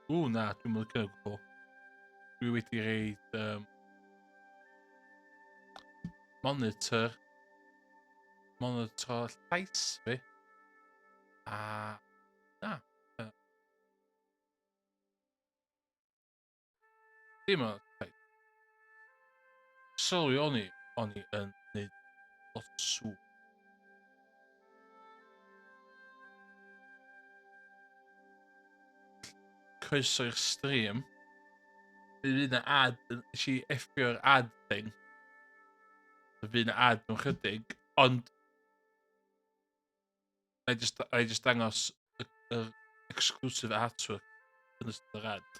Na, dwi'n mynd yn gwybod. Dwi wedi reid monitor llais fi. A na, yy, dim ond llais. Sylwi o'n i yn neud lot o sŵn. Croeso i'r stream. Fydd yna ad, nes i effio'r ad thing. Fydd yna ad mewn chydig, ond I just dangos yr exclusive artwork yn ystod yr ad.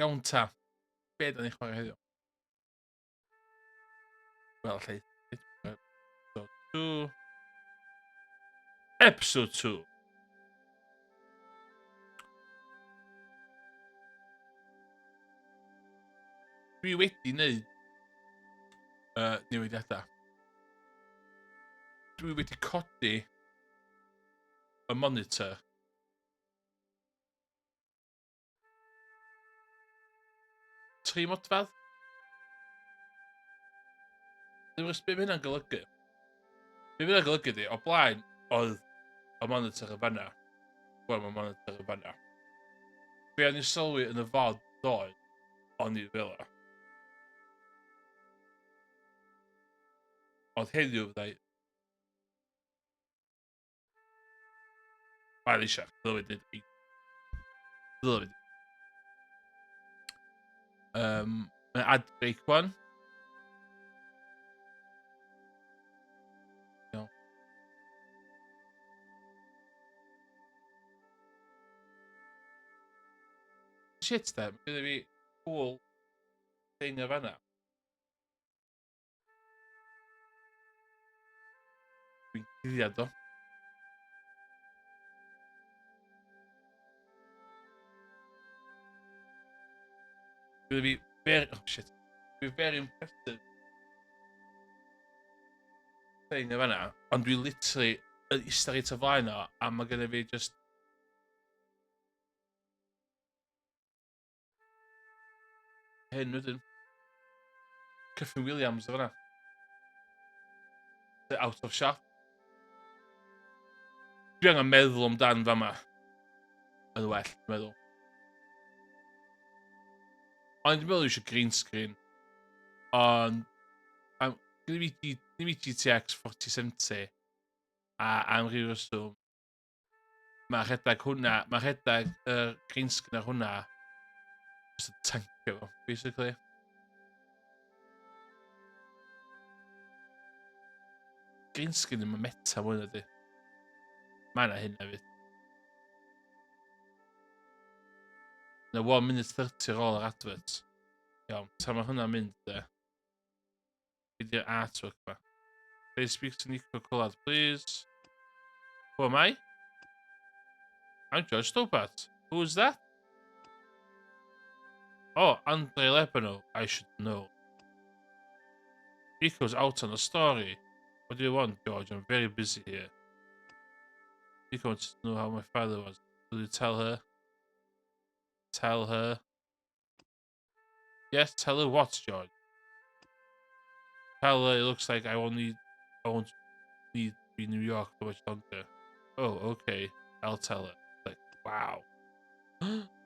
Iawn ta, be da ni'n chwarae heddiw? Wel, lle... Episode 2. Dwi wedi wneud newidiadau. Dwi wedi codi y monitor. Tri modfedd. Dwi'n gwybod beth mae hynna'n golygu. Be fydd golygu di, o blaen oedd y monitor y fanna. Wel, mae monitor y fanna. Be o'n i sylwi yn y fod ddoe, o'n i fel o. Oedd heddiw ddau. Mae'n eisiau, ddylai wedi dweud. Ddylai wedi. Mae'n ad break one. Iawn. Shit da, mae gyda fi cool thing y fanna. Dwi'n cuddiad o. Gyda fi very... Oh shit. Dwi'n very impressive thing y fanna. Ond dwi literally yn eistedd reit o flaen o, a mae gyda fi just... Hyn wedyn. Cyffin Williams o fanna. Out of shot. Dwi angen meddwl amdan fama. Yn well, dwi'n meddwl. Ond dwi'n meddwl eisiau green screen. Ond... Gyda fi GTX 4070. A am ryw reswm. Mae rhedeg hwnna... Mae rhedeg green screen ar hwnna. Just yn tankio fo, basically. Green screen yn meta mwy na di. Mae yna hyn hefyd. Na 1 minute 30 ar ôl yr advert. Iawn, ta mae hwnna'n mynd de. Be di'r artwork ma? Please speak to Nico Collard, please. Who am I? I'm George Stopat. Who is that? Oh, Andre Lepano. I should know. Nico's out on a story. What do you want, George? I'm very busy here. Nico wants to know how my father was. Will you tell her? Tell her. Yes, tell her what, George? Tell her it looks like I won't need to be in New York for much longer. Oh, okay. I'll tell her. Like, wow.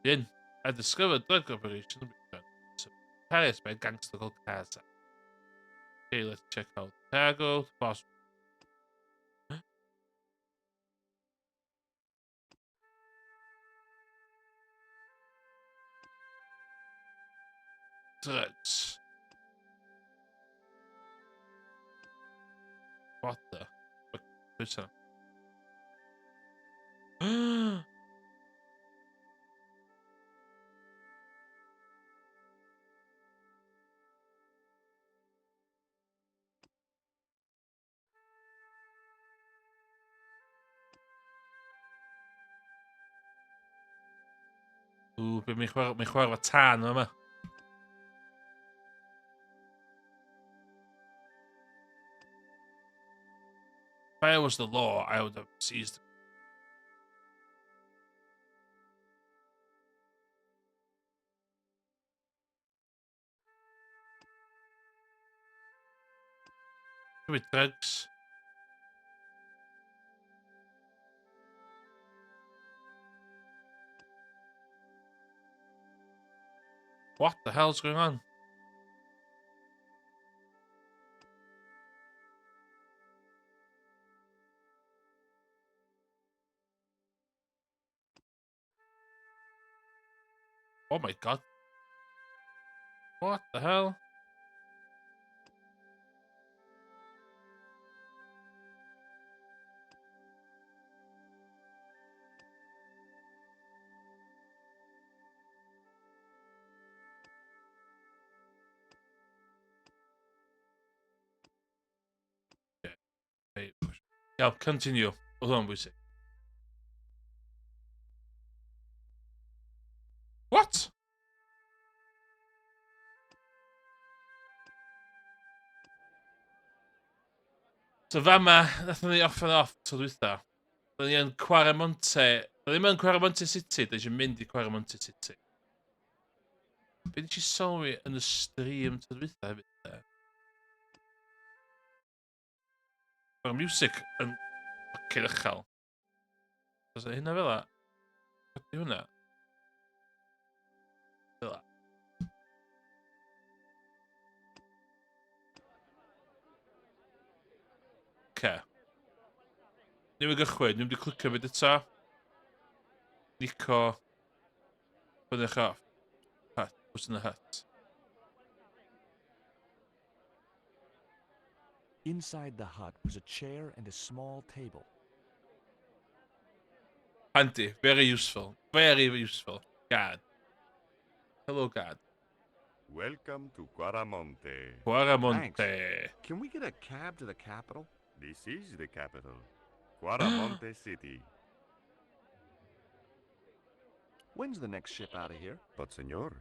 Then I discovered drug operation Paris by a gangster called Casa. Okay, let's check out cargo. Boss. Drugs. What the? What's that? Be mi'n chwarae efo tân yma. If I was the law, I would have seized. With drugs. What the hell's going on? Oh my god. What the hell? Okay. Yeah, continue. Hold on, we say. What? So fama, nathon ni off and off tro dwytha. Do'n ni yn Quaremonte. Do'n ddim yn Quaremonte City, do'n i'n mynd i Quaremonte City. Be nes i sylwi yn y stream tro dwytha hefyd de? Mae'r music yn ffocin uchel. Oes hynna fel la? Ydy hwnna? Fel la. Ce. Ni wedi gychwyn, ni wedi clicio fyd eto. Nico. Fyddech off. Hut. What's in the hut? Inside the hut was a chair and a small table. Handy. Very useful. Very useful. Gad. Hello, Gad. Welcome to Quaramonte. Quaremonte. Can we get a cab to the capital? This is the capital, Quaramonte City. When's the next ship out of here? But senor,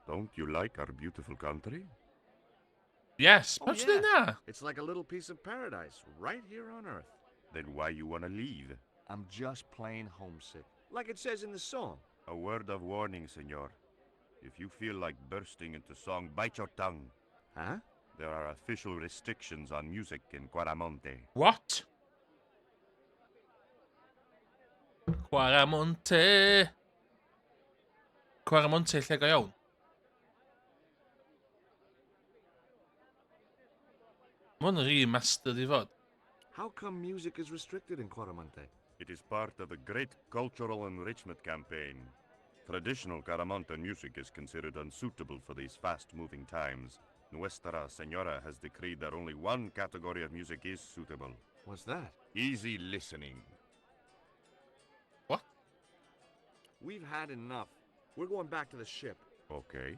don't you like our beautiful country? Yes, Oh, patrz yeah. na. It's like a little piece of paradise right here on Earth. Then why you wanna leave? I'm just plain homesick. Like it says in the song. A word of warning, senor. If you feel like bursting into song, bite your tongue. Huh? There are official restrictions on music in Quaramonte. What? Quaremonte. Quaremonte lle go iawn. Mae hwn yn rhi master i fod. How come music is restricted in Quaramonte? It is part of a great cultural enrichment campaign. Traditional Caramonte music is considered unsuitable for these fast-moving times. Nuestra Senora has decreed that only one category of music is suitable. What's that? Easy listening. What? We've had enough. We're going back to the ship. Okay.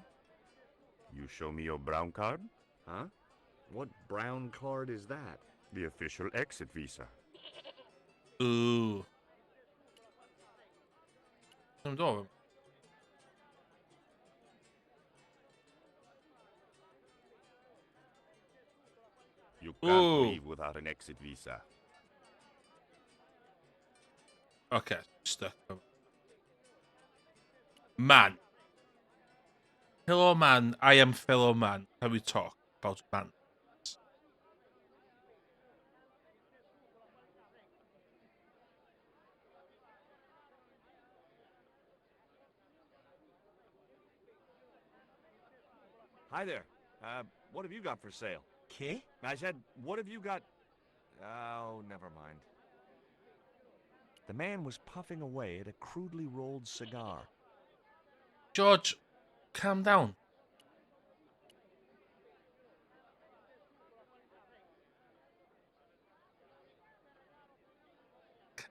You show me your brown card? Huh? What brown card is that? The official exit visa. Ooh. Some door. You can't Ooh. leave without an exit visa. Okay, stuck. Man. Hello, man. I am fellow man. Can we talk about man? Hi there. What have you got for sale? ¿Qué? I said, what have you got? Oh, never mind. The man was puffing away at a crudely rolled cigar. George, calm down.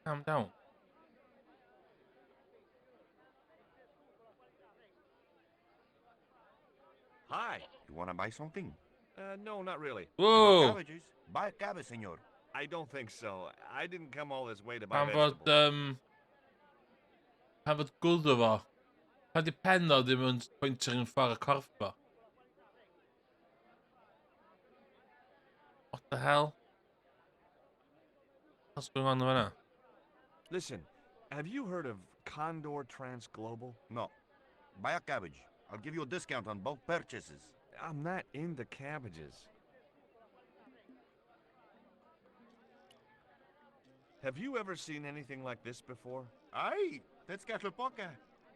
Calm down. Hi. You wanna buy something? No, not really. Whoa. Cabbages? Buy a cabbage, senor. I don't think so. I didn't come all this way to buy Pan fod, vegetables. pan fod gwrdd o fo. Pam 'di pen o ddim yn pwyntio yn ffordd y corff fo? What the hell? What's going on fan'na? Listen, have you heard of Condor Transglobal? No. Buy a cabbage. I'll give you a discount on bulk purchases. I'm not into cabbages. Have you ever seen anything like this before? Aye, that's Catlepoca.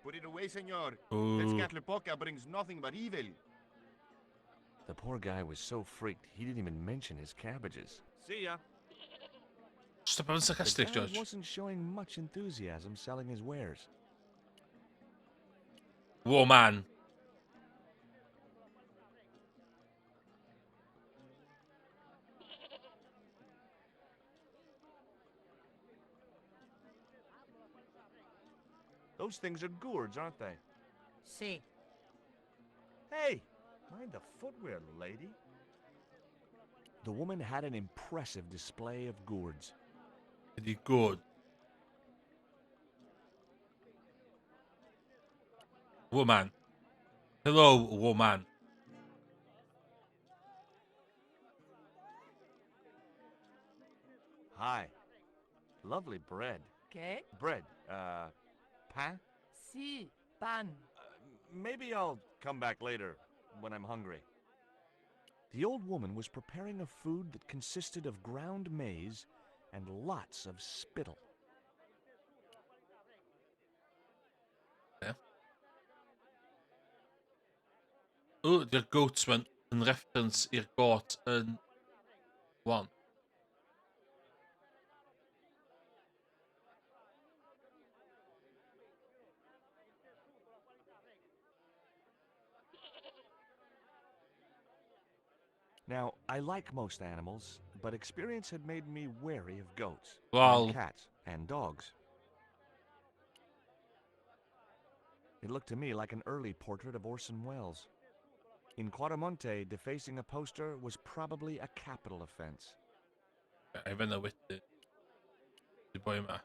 Put it away, senor. Ooh. That's Catlepoca brings nothing but evil. The poor guy was so freaked, he didn't even mention his cabbages. See ya. Stop being The sarcastic, guy George. wasn't showing much enthusiasm selling his wares. Woman. Those things are gourds, aren't they? Sí. Hey, mind the footwear, lady. The woman had an impressive display of gourds. Pretty good. Woman. Hello, woman. Hi. Lovely bread. ¿Qué? Bread, pain? Sí, pan. Maybe I'll come back later when I'm hungry. The old woman was preparing a food that consisted of ground maize and lots of spittle. Yeah. Oh, the goats went in reference i'r got yn one. Now, I like most animals, but experience had made me wary of goats, Well. and cats, and dogs. It looked to me like an early portrait of Orson Welles. In Quaramonte, defacing a poster was probably a capital offense. I fyna wedyn. Di boi yma.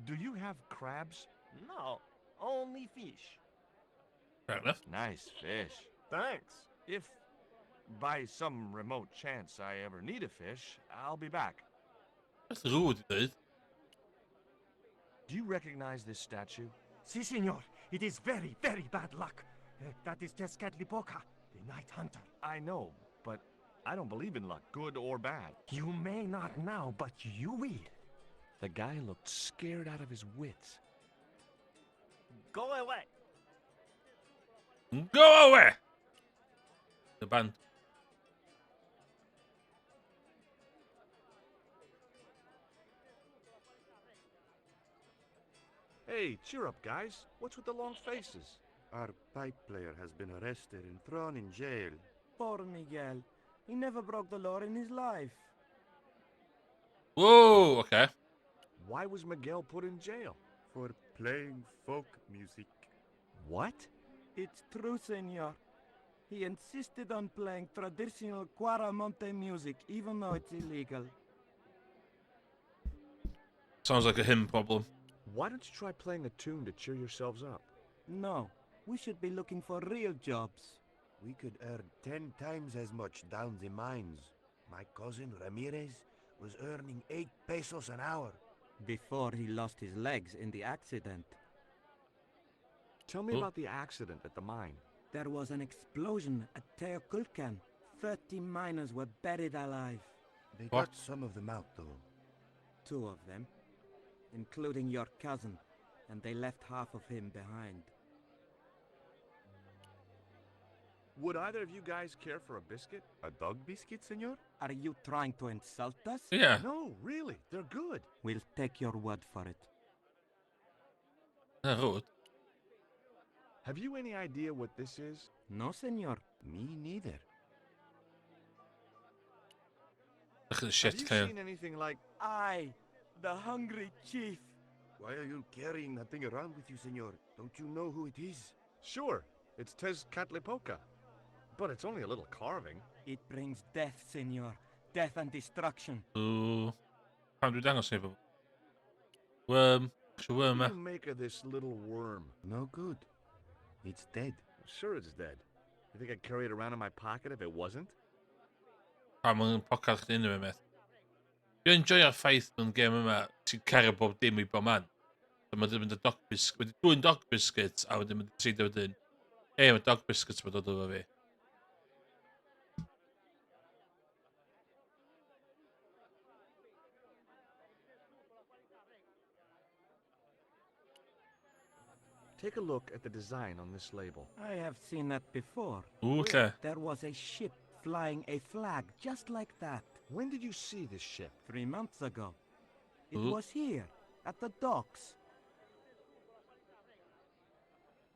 Do you have crabs? No, only fish. Fair enough. Nice fish. Thanks. If, by some remote chance, I ever need a fish, I'll be back. That's rude, dude. Do you recognize this statue? Si, senor. It is very, very bad luck. That is Tezcatlipoca, the Night Hunter. I know, but I don't believe in luck, good or bad. You may not now, but you will. The guy looked scared out of his wits. Go away. Go away! The band. Hey, cheer up, guys. What's with the long faces? Our pipe player has been arrested and thrown in jail. Poor Miguel. He never broke the law in his life. Whoa, okay. Why was Miguel put in jail? For playing folk music. What? It's true, senor. He insisted on playing traditional Quaramonte music, even though it's illegal. Sounds like a him problem. Why don't you try playing a tune to cheer yourselves up? No, we should be looking for real jobs. We could earn 10 times as much down the mines. My cousin Ramirez was earning 8 pesos an hour. Before he lost his legs in the accident. Tell me Oh. about the accident at the mine. There was an explosion at Teoculcan. 30 miners were buried alive. They What? got some of them out, though. 2 of them, including your cousin, and they left half of him behind. Would either of you guys care for a biscuit? A dog biscuit, senor? Are you trying to insult us? Yeah. No, really, they're good. We'll take your word for it. Rude. Have you any idea what this is? No, senor. Me neither. Look at the Have shit you clan. seen anything like... I, the hungry chief. Why are you carrying that thing around with you, senor? Don't you know who it is? Sure, it's Tezcatlipoca. But it's only a little carving. It brings death, senor. Death and destruction. Oeh. Gaan we daar even. Worm. What Shawarma. do you make of this little worm? No good. It's dead. Sure it's dead. You think I'd carry it around in my pocket if it wasn't? Gaan we een podcast in met. You enjoy your faith on game yma. Ti'n cario bob dim I bob man. Mae ddim yn dog biscuit. Wedi dwi'n dog biscuits a wedyn mae'n treid wedyn. Mae dog biscuits mae'n dod efo fi. Take a look at the design on this label. I have seen that before. Ooh, lle. There was a ship flying a flag just like that When did you see this ship? 3 months ago. It Ooh. was here, at the docks.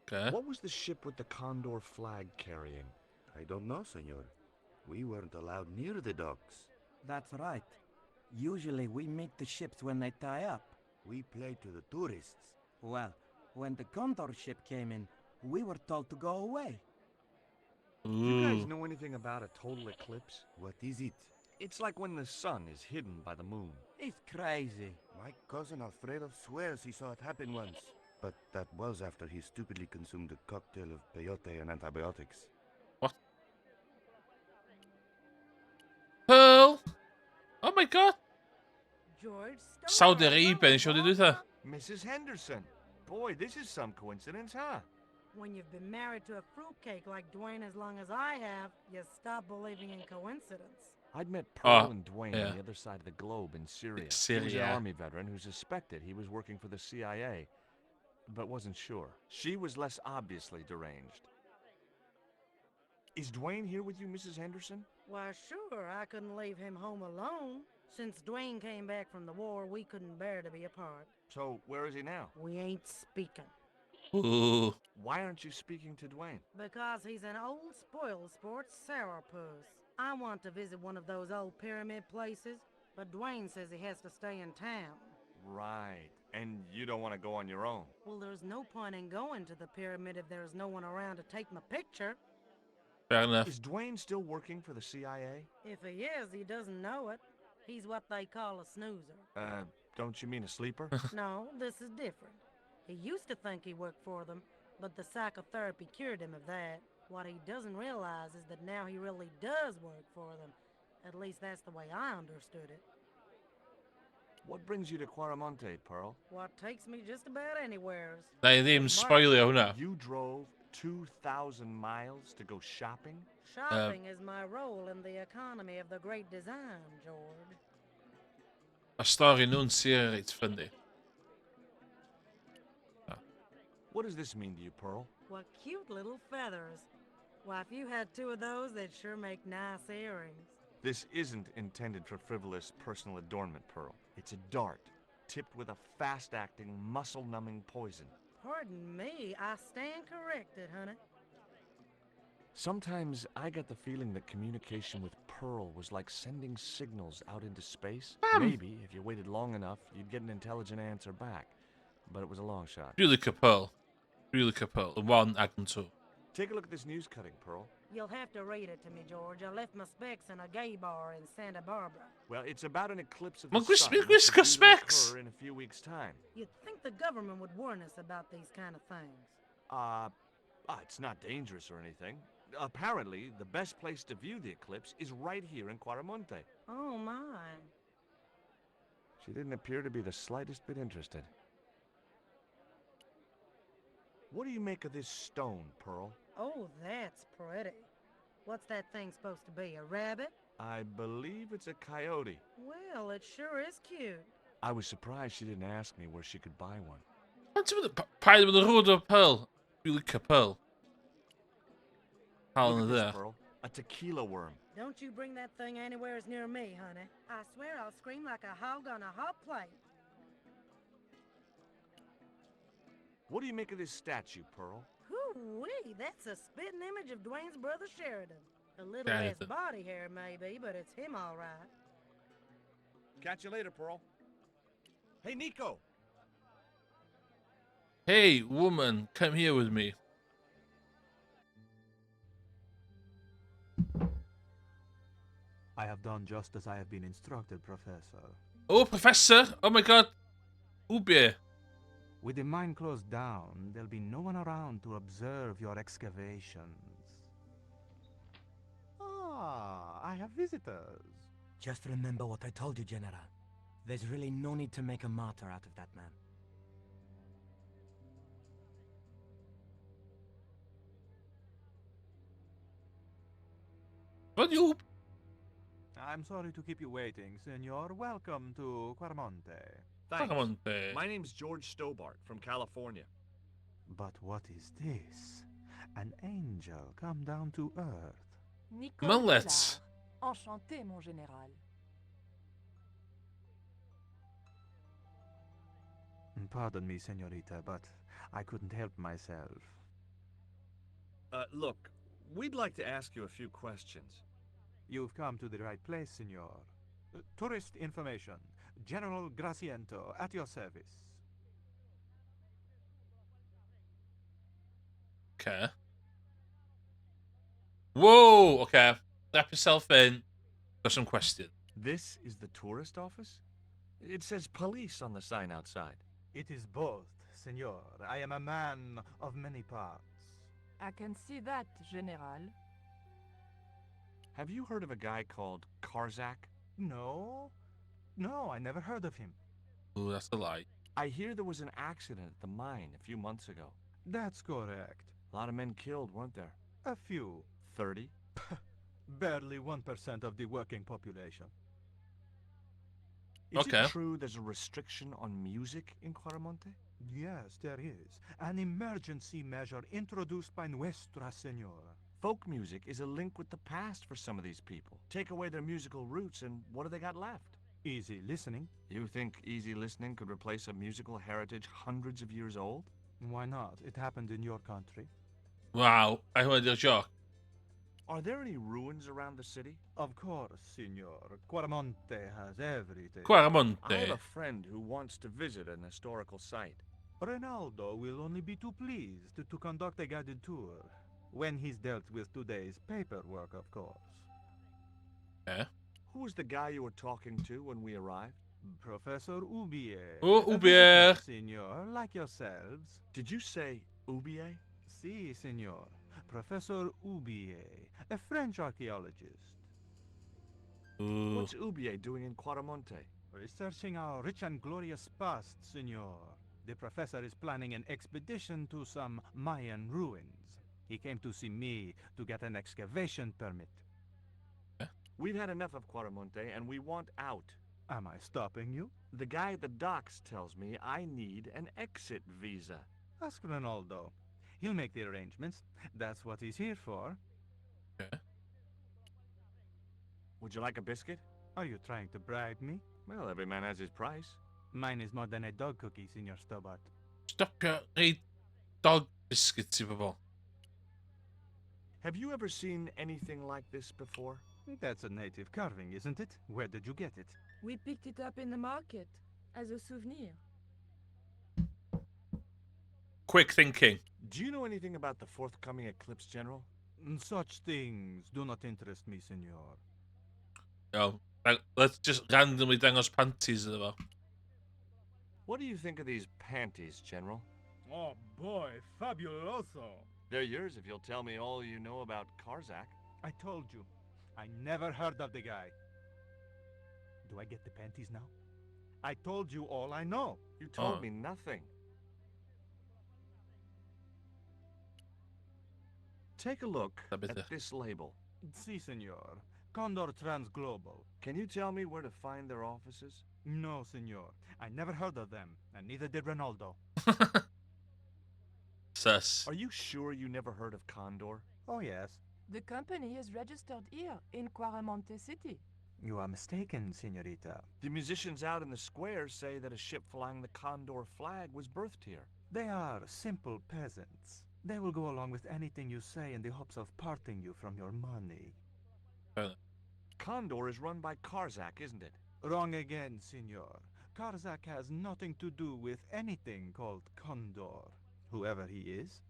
Okay. What was the ship with the condor flag carrying? I don't know, senor. We weren't allowed near the docks. That's right. Usually we meet the ships when they tie up. We play to the tourists. Well, when the Condor ship came in, we were told to go away. Do you guys Ooh. know anything about a total eclipse? What is it? It's like when the sun is hidden by the moon. He's crazy. My cousin Alfredo swears he saw it happen once. But that was after he stupidly consumed a cocktail of peyote and antibiotics. Pearl. Oh my god. George, Saudi Arabia is what dit hè. Mrs. Henderson. Boy, this is some coincidence, huh? When you've been married to a fruitcake like Dwayne as long as I have, you stop believing in coincidence. I'd met Pearl Oh, and Dwayne yeah. on the other side of the globe in Syria. He was an Syria. army veteran who suspected he was working for the CIA, but wasn't sure. She was less obviously deranged. Is Dwayne here with you, Mrs. Henderson? Why, sure, I couldn't leave him home alone. Since Dwayne came back from the war, we couldn't bear to be apart. So, where is he now? We ain't speaking. Ooh. Why aren't you speaking to Dwayne? Because he's an old spoiled sport sourpuss. I want to visit one of those old pyramid places, but Dwayne says he has to stay in town. Right. And you don't want to go on your own. Well, there's no point in going to the pyramid if there's no one around to take my picture. Fair enough. Is Dwayne still working for the CIA? If he is, he doesn't know it. He's what they call a snoozer. Don't you mean a sleeper? No, this is different. He used to think he worked for them, but the psychotherapy cured him of that. What he doesn't realize is that now he really does work for them. At least that's the way I understood it. What brings you to Quaramonte, Pearl? What takes me just about anywheres. Nee, ddim spoilio hwnna. You drove 2,000 miles to go shopping? Shopping is my role in the economy of the great design, George. Y stori nhw'n sir reit ffynnu. What does this mean to you, Pearl? What cute little feathers. Why, if you had 2 of those, they'd sure make nice earrings. This isn't intended for frivolous personal adornment, Pearl. It's a dart, tipped with a fast-acting, muscle-numbing poison. Pardon me, I stand corrected, honey. Sometimes I get the feeling that communication with Pearl was like sending signals out into space. Maybe, if you waited long enough, you'd get an intelligent answer back. But it was a long shot. Really Pearl. Really Pearl. The one ag and two. Take a look at this news cutting, Pearl. You'll have to read it to me, George. I left my specs in a gay bar in Santa Barbara. Well, it's about an eclipse of Maar the gwis- sun. gwis- which is due to specs. occur in a few weeks' time. You'd think the government would warn us about these kind of things. It's not dangerous or anything. Apparently, the best place to view the eclipse is right here in Quaramonte. Oh, my. She didn't appear to be the slightest bit interested. What do you make of this stone, Pearl? Oh, that's pretty. What's that thing supposed to be, a rabbit? I believe it's a coyote. Well, it sure is cute. I was surprised she didn't ask me where she could buy one. Wat doen we? Paaien we de rode Pearl. Really Pearl. Look Halen at we this, daar. Pearl. A tequila worm. Don't you bring that thing anywhere near me, honey. I swear I'll scream like a hog on a hot plate. What do you make of this statue, Pearl? Hoo-wee, that's a spitting image of Dwayne's brother Sheridan. A little Sheridan. less body hair, maybe, but it's him all right. Catch you later, Pearl. Hey, Nico! Hey, woman, come here with me. I have done just as I have been instructed, Professor. Oh, Professor! Oh my god! Ubie! With the mine closed down, there'll be no one around to observe your excavations. Ah, I have visitors. Just remember what I told you, General. There's really no need to make a martyr out of that man. Wat Joep? I'm sorry to keep you waiting, Senor. Welcome to Quarmonte. Thanks. Come on, there. My name's George Stobart from California. But what is this? An angel come down to earth. Nicole Mullets. Collard. Enchanté, mon général. Pardon me, senorita, but I couldn't help myself. Look, we'd like to ask you a few questions. You've come to the right place, senor. Tourist information. General Graciento, at your service. Okay. Whoa! Okay. Wrap yourself in. Got some questions. This is the tourist office? It says police on the sign outside. It is both, senor. I am a man of many parts. I can see that, général. Have you heard of a guy called Karzak? No? No, I never heard of him. Ooh, that's a lie. I hear there was an accident at the mine a few months ago. That's correct. A lot of men killed, weren't there? A few. 30? Barely 1% of the working population. Is Okay. it true there's a restriction on music in Claramonte? Yes, there is. An emergency measure introduced by Nuestra Senora. Folk music is a link with the past for some of these people. Take away their musical roots and what do they got left? Easy listening. You think easy listening could replace a musical heritage hundreds of years old? Why not? It happened in your country. Wow. I heard your joke. Are there any ruins around the city? Of course, senor. Quarmonte has everything. I have Quaramonte. a friend who wants to visit an historical site. Ronaldo will only be too pleased to conduct a guided tour. When he's dealt with today's paperwork, of course. Okay. Who was the guy you were talking to when we arrived? Professor Ubier. Oh, A Ubier. visitor, senor, like yourselves. Did you say Ubier? Si, senor. Professor Ubier, a French archaeologist. Ooh. What's Ubier doing in Quaramonte? Researching our rich and glorious past, senor. The professor is planning an expedition to some Mayan ruins. He came to see me to get an excavation permit. We've had enough of Quaramonte and we want out. Am I stopping you? The guy at the docks tells me I need an exit visa. Ask Ronaldo. He'll make the arrangements. That's what he's here for. Okay. Would you like a biscuit? Are you trying to bribe me? Well, every man has his price. Mine is more than a dog cookie, Senor Stobart. Stop your eat dog biscuits, Superball. Have you ever seen anything like this before? That's a native carving, isn't it? Where did you get it? We picked it up in the market as a souvenir. Quick thinking. Do you know anything about the forthcoming eclipse, General? Such things do not interest me, Senor. Oh, let's just randomly dangos panties iddo fo. What do you think of these panties, General? Oh boy, fabuloso. They're yours if you'll tell me all you know about Karzak. I told you. I never heard of the guy. Do I get the panties now? I told you all I know. You told Oh. me nothing. Take a look A bit at of- this label. Si, senor. Condor Transglobal. Can you tell me where to find their offices? No, senor. I never heard of them, and neither did Ronaldo. Sus. Are you sure you never heard of Condor? Oh, yes. The company is registered here in Quaramonte City. You are mistaken, senorita. The musicians out in the square say that a ship flying the Condor flag was birthed here. They are simple peasants. They will go along with anything you say in the hopes of parting you from your money. Condor is run by Karzak, isn't it? Wrong again, senor. Karzak has nothing to do with anything called Condor, whoever he is.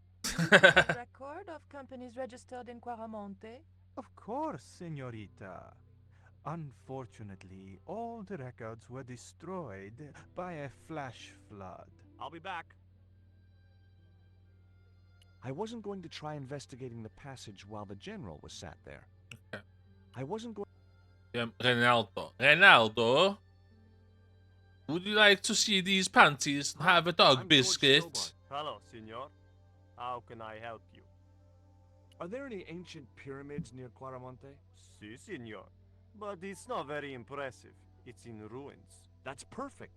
Record of companies registered in Quaramonte. Of course, senorita. Unfortunately, all the records were destroyed by a flash flood. I'll be back. I wasn't going to try investigating the passage while the general was sat there. Okay. I wasn't going. Ronaldo. Ronaldo, would you like to see these panties and have a dog I'm George biscuit? Stobart. Hello, senor. How can I help you? Are there any ancient pyramids near Quaramonte? Si, senor. But it's not very impressive. It's in ruins. That's perfect.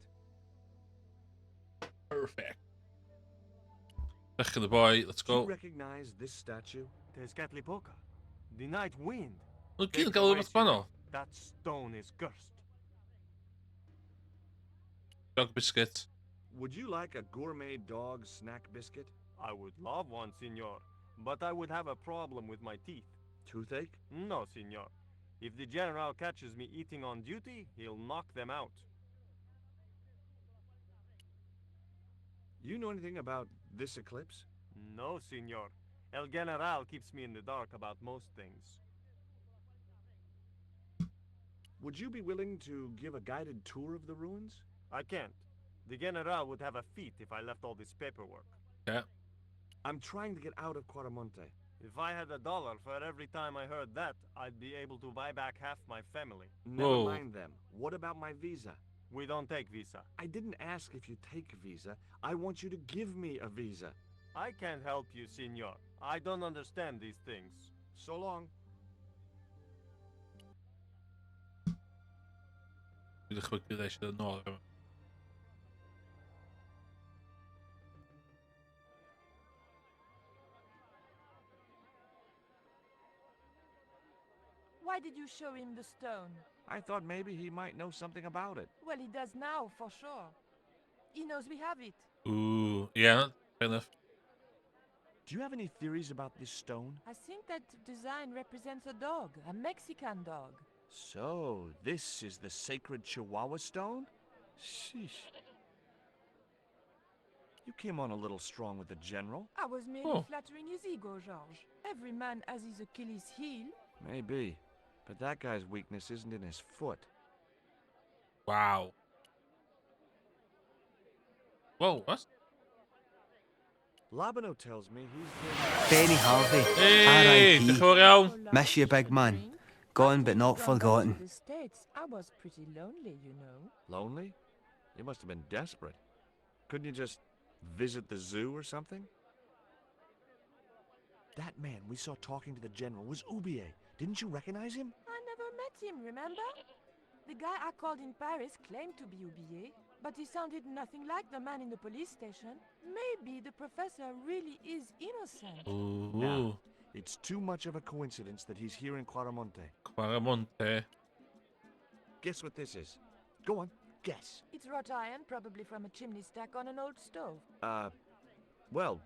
Perfect. Back in the boy. Let's Do you go. recognize this statue? Tezcatlipoca. The night wind. Look, Take kill it go away, with senor. panel. That stone is cursed. Dog biscuit. Would you like a gourmet dog snack biscuit? I would love one, senor. But I would have a problem with my teeth. Toothache? No, senor. If the general catches me eating on duty, he'll knock them out. You know anything about this eclipse? No, senor. El General keeps me in the dark about most things. Would you be willing to give a guided tour of the ruins? I can't. The General would have a fit if I left all this paperwork. Yeah. I'm trying to get out of Quaramonte. If I had $1 for every time I heard that, I'd be able to buy back half my family. Never Whoa. mind them. What about my visa? We don't take visa. I didn't ask if you take a visa. I want you to give me a visa. I can't help you, senor. I don't understand these things. So long. Jullie gebruiken deze de norm. Why did you show him the stone? I thought maybe he might know something about it. Well, he does now, for sure. He knows we have it. Ooh, yeah, fair enough. Do you have any theories about this stone? I think that design represents a dog, a Mexican dog. So, this is the sacred Chihuahua stone? Sheesh. You came on a little strong with the general. I was merely flattering his ego, Georges. Every man has his Achilles heel. Maybe. But that guy's weakness isn't in his foot. Wow. Whoa, what? Labano tells me he's Benny Harvey, Hey, R.I.P. de gewoon. Miss you, big man. Gone but not forgotten. The States, I was pretty lonely, you know. lonely. You must have been desperate. Couldn't you just visit the zoo or something? That man we saw talking to the general was Ubier. Didn't you recognize him? I never met him, remember? The guy I called in Paris claimed to be Ubier, but he sounded nothing like the man in the police station. Maybe the professor really is innocent. Ooh. Now, it's too much of a coincidence that he's here in Quaramonte. Quaramonte. Guess what this is? Go on, guess. It's wrought iron, probably from a chimney stack on an old stove. Well,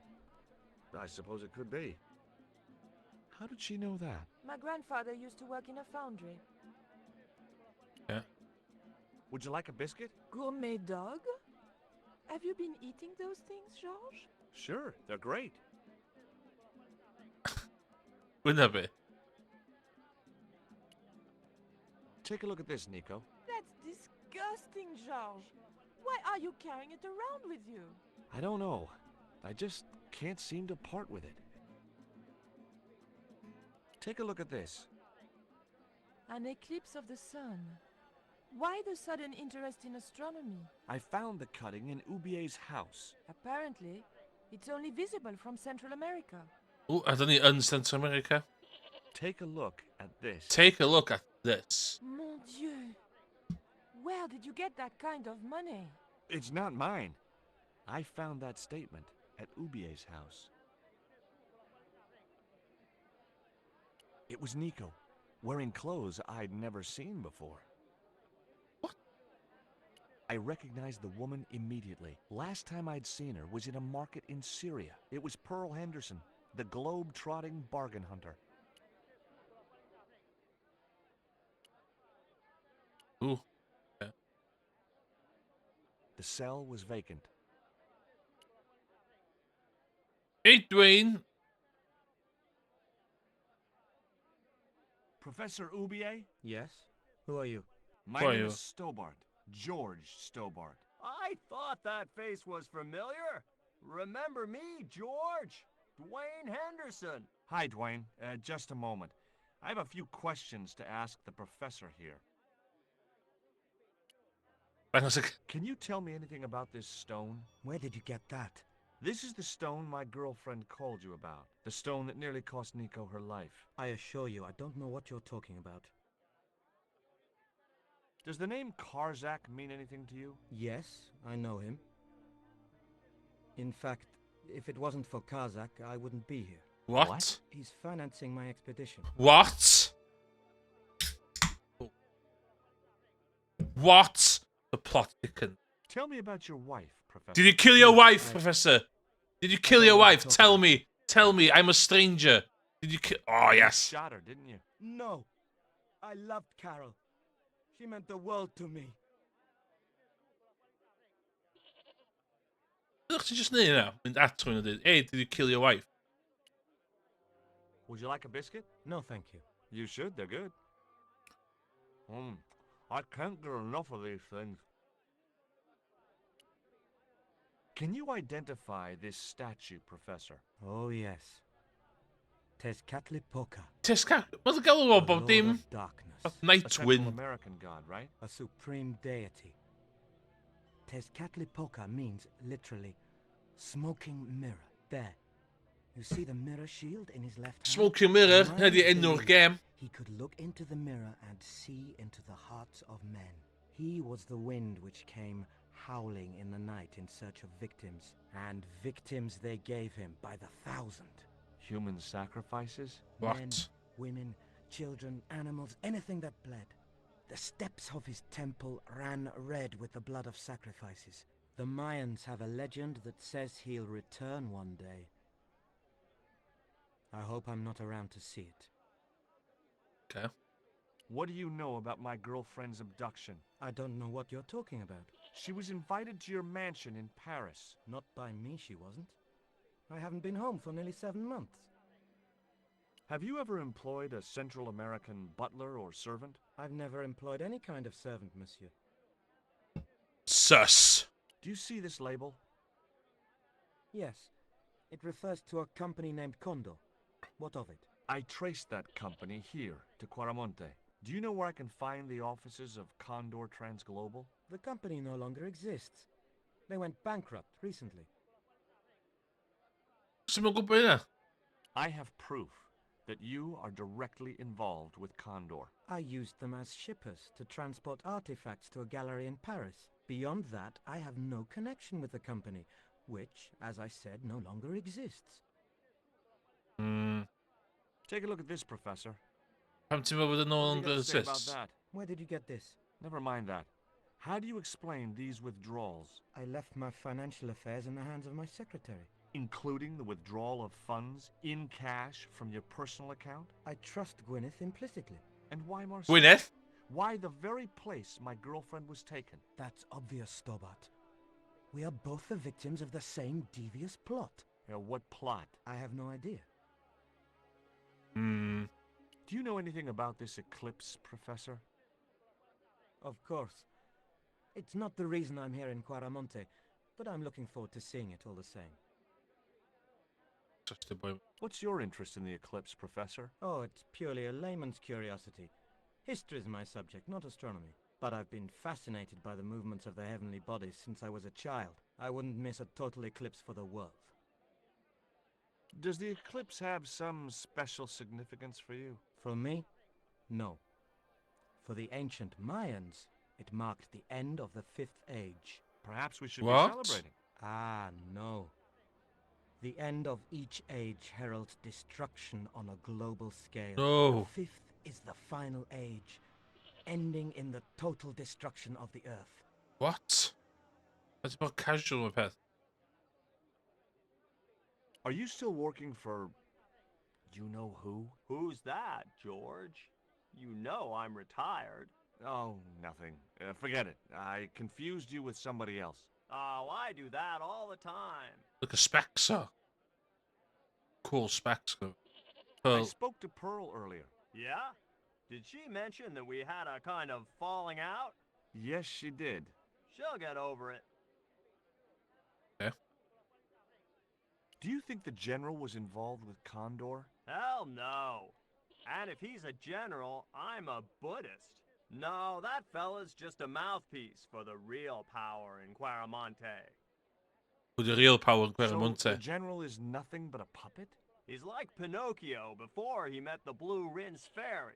I suppose it could be. How did she know that? My grandfather used to work in a foundry. Yeah. Would you like a biscuit? Gourmet dog? Have you been eating those things, Georges? Sure, they're great. Wouldn't that be? Take a look at this, Nico. That's disgusting, Georges. Why are you carrying it around with you? I don't know. I just can't seem to part with it. Take a look at this. An eclipse of the sun. Why the sudden interest in astronomy? I found the cutting in Ubier's house. Apparently, it's only visible from Central America. Oeh, hij dan niet in Central-Amerika. Take a look at this. Take a look at this. Mon Dieu! Where did you get that kind of money? It's not mine. I found that statement at Ubier's house. It was Nico, wearing clothes I'd never seen before. What? I recognized the woman immediately. Last time I'd seen her was in a market in Syria. It was Pearl Henderson, the globe-trotting bargain hunter. Ooh. Yeah. The cell was vacant. Hey, Dwayne. Professor Ubier? Yes? Who are you? My Who are name you? is Stobart. George Stobart. I thought that face was familiar. Remember me, George? Dwayne Henderson. Hi, Dwayne. Just a moment. I have a few questions to ask the professor here. Hang on a sec. Can you tell me anything about this stone? Where did you get that? This is the stone my girlfriend called you about. The stone that nearly cost Nico her life. I assure you, I don't know what you're talking about. Does the name Karzak mean anything to you? Yes, I know him. In fact, if it wasn't for Kazak, I wouldn't be here. What? He's financing my expedition. What? What? The plot thickens. Tell me about your wife, Professor. Did you kill your wife, I- Professor? Did you kill your know what you're wife? talking Tell about. me. Tell me. I'm a stranger. Did you kill... Oh, You yes. shot her, didn't you? No, I loved Carol. She meant the world to me. Look, she just near now. That's when I did. Hey, did you kill your wife? Would you like a biscuit? No, thank you. You should, they're good. I can't get enough of these things. Can you identify this statue, Professor? Oh, yes. Tezcatlipoca, Tiska. What's the girl the about Lord him? of Darkness, A Central Nightwind. American god, right? a supreme deity. Tezcatlipoca means, literally, smoking mirror. There. You see the mirror shield in his left hand? Smoke your mirror. The Naar die Mayans indoor believed game. He could look into the mirror and see into the hearts of men. He was the wind which came howling in the night in search of victims, and victims they gave him by the thousand. Human sacrifices? What? Men, women, children, animals, anything that bled. The steps of his temple ran red with the blood of sacrifices. The Mayans have a legend that says he'll return one day. I hope I'm not around to see it. Okay. What do you know about my girlfriend's abduction? I don't know what you're talking about. She was invited to your mansion in Paris. Not by me, she wasn't. I haven't been home for nearly 7 months. Have you ever employed a Central American butler or servant? I've never employed any kind of servant, monsieur. Sus. Do you see this label? Yes, it refers to a company named Condor. What of it? I traced that company here to Quaramonte. Do you know where I can find the offices of Condor Transglobal? The company no longer exists. They went bankrupt recently. Summa go på I have proof that you are directly involved with Condor. I used them as shippers to transport artifacts to a gallery in Paris. Beyond that, I have no connection with the company, which, as I said, no longer exists. Take a look at this, Professor. Come to me with a no What do you longer got to say about exists. that? Where did you get this? Never mind that. How do you explain these withdrawals, I left my financial affairs in the hands of my secretary. including the withdrawal of funds in cash from your personal account? I trust Gwyneth implicitly. And why Marcel? Gwyneth? Why the very place my girlfriend was taken? That's obvious, Stobart. We are both the victims of the same devious plot. What plot? I have no idea. Do you know anything about this eclipse, Professor? Of course. It's not the reason I'm here in Quaramonte, but I'm looking forward to seeing it all the same. Such the boy. What's your interest in the eclipse, Professor? Oh, it's purely a layman's curiosity. History is my subject, not astronomy. But I've been fascinated by the movements of the heavenly bodies since I was a child. I wouldn't miss a total eclipse for the world. Does the eclipse have some special significance for you? For me? No. For the ancient Mayans, it marked the end of the Fifth Age. Perhaps we should What? be celebrating. Ah, no. The end of each age heralds destruction on a global scale. No. The fifth is the final age, ending in the total destruction of the Earth. What? That's about casual with Beth. Are you still working for... you know who? Who's that, George? You know I'm retired. Oh, nothing. Forget it. I confused you with somebody else. Oh, I do that all the time. Look at specs, sir. Cool specs. I Pearl. spoke to Pearl earlier. Yeah? Did she mention that we had a kind of falling out? Yes, she did. She'll get over it. Okay. Do you think the general was involved with Condor? Hell no. And if he's a general, I'm a Buddhist. No, that fella's just a mouthpiece for the real power in Quaramonte. With the real power in So Quaramonte. the general is nothing but a puppet? He's like Pinocchio before he met the Blue Rinse Fairy.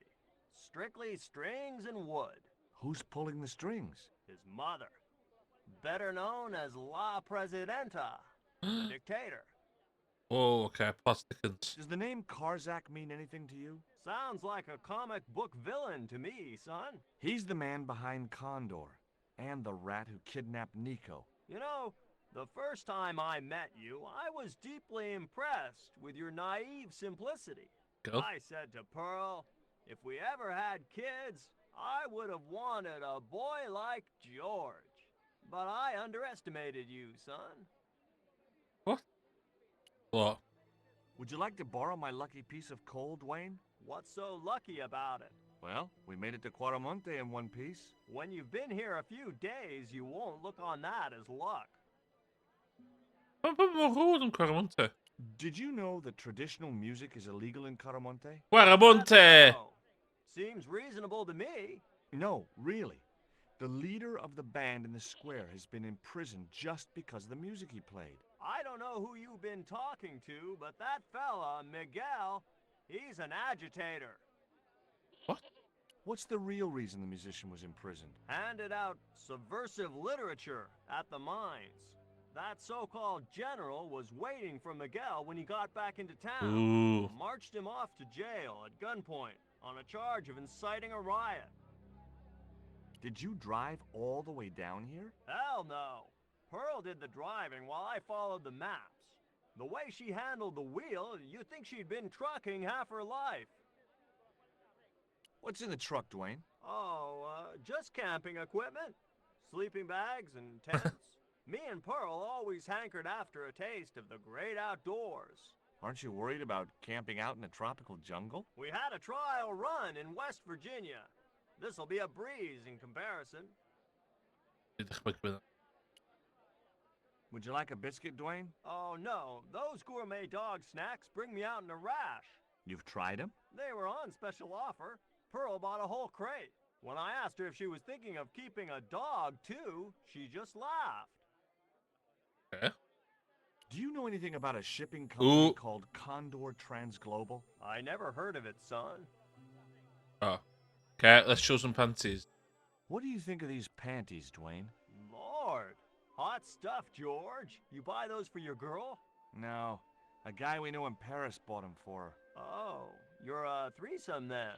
Strictly strings and wood. Who's pulling the strings? His mother. Better known as La Presidenta, the dictator. Oh, okay. Plasticans. Does the name Karzak mean anything to you? Sounds like a comic book villain to me, son. He's the man behind Condor, and the rat who kidnapped Nico. You know, the first time I met you, I was deeply impressed with your naive simplicity. Go. I said to Pearl, if we ever had kids, I would have wanted a boy like George. But I underestimated you, son. What? What? Would you like to borrow my lucky piece of coal, Dwayne? What's so lucky about it? Well, we made it to Quaramonte in one piece. When you've been here a few days, you won't look on that as luck. Quaramonte. Did you know that traditional music is illegal in Quaramonte? Quaramonte! Oh, seems reasonable to me. No, really. The leader of the band in the square has been imprisoned just because of the music he played. I don't know who you've been talking to, but that fella, Miguel, he's an agitator. What? What's the real reason the musician was imprisoned? Handed out subversive literature at the mines. That so-called general was waiting for Miguel when he got back into town. Ooh. Marched him off to jail at gunpoint on a charge of inciting a riot. Did you drive all the way down here? Hell no. Pearl did the driving while I followed the maps. The way she handled the wheel, you'd think she'd been trucking half her life. What's in the truck, Dwayne? Oh, just camping equipment. Sleeping bags and tents. Me and Pearl always hankered after a taste of the great outdoors. Aren't you worried about camping out in a tropical jungle? We had a trial run in West Virginia. This'll be a breeze in comparison. Would you like a biscuit, Dwayne? Oh no, those gourmet dog snacks bring me out in a rash. You've tried them? They were on special offer. Pearl bought a whole crate. When I asked her if she was thinking of keeping a dog too, she just laughed. Okay. Do you know anything about a shipping company Ooh. called Condor Transglobal? I never heard of it, son. Oh. Okay, let's show some panties. What do you think of these panties, Dwayne? Lord, hot stuff, George. You buy those for your girl? No, a guy we know in Paris bought them for her. Oh, you're a threesome then.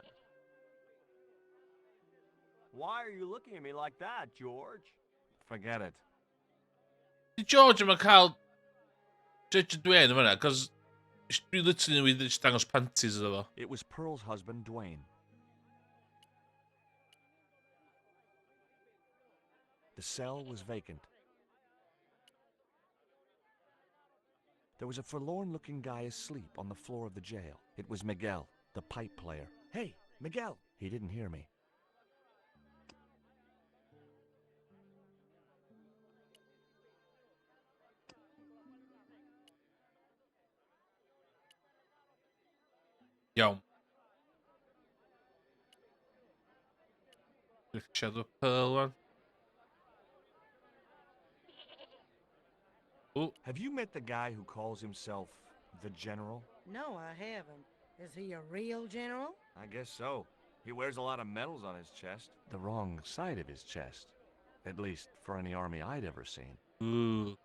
Why are you looking at me like that, George? Forget it. George and Macau judge Dwayne a minute, because dwi literally wedi just dangos panties iddo fo. It was Pearl's husband, Dwayne. The cell was vacant. There was a forlorn-looking guy asleep on the floor of the jail. It was Miguel, the pipe player. Hey, Miguel! He didn't hear me. Iawn. Dwi'n siarad o Pearl wan. Ooh. Have you met the guy who calls himself the General? No, I haven't. Is he a real general? I guess so. He wears a lot of medals on his chest. The wrong side of his chest. At least for any army I'd ever seen. Ooh.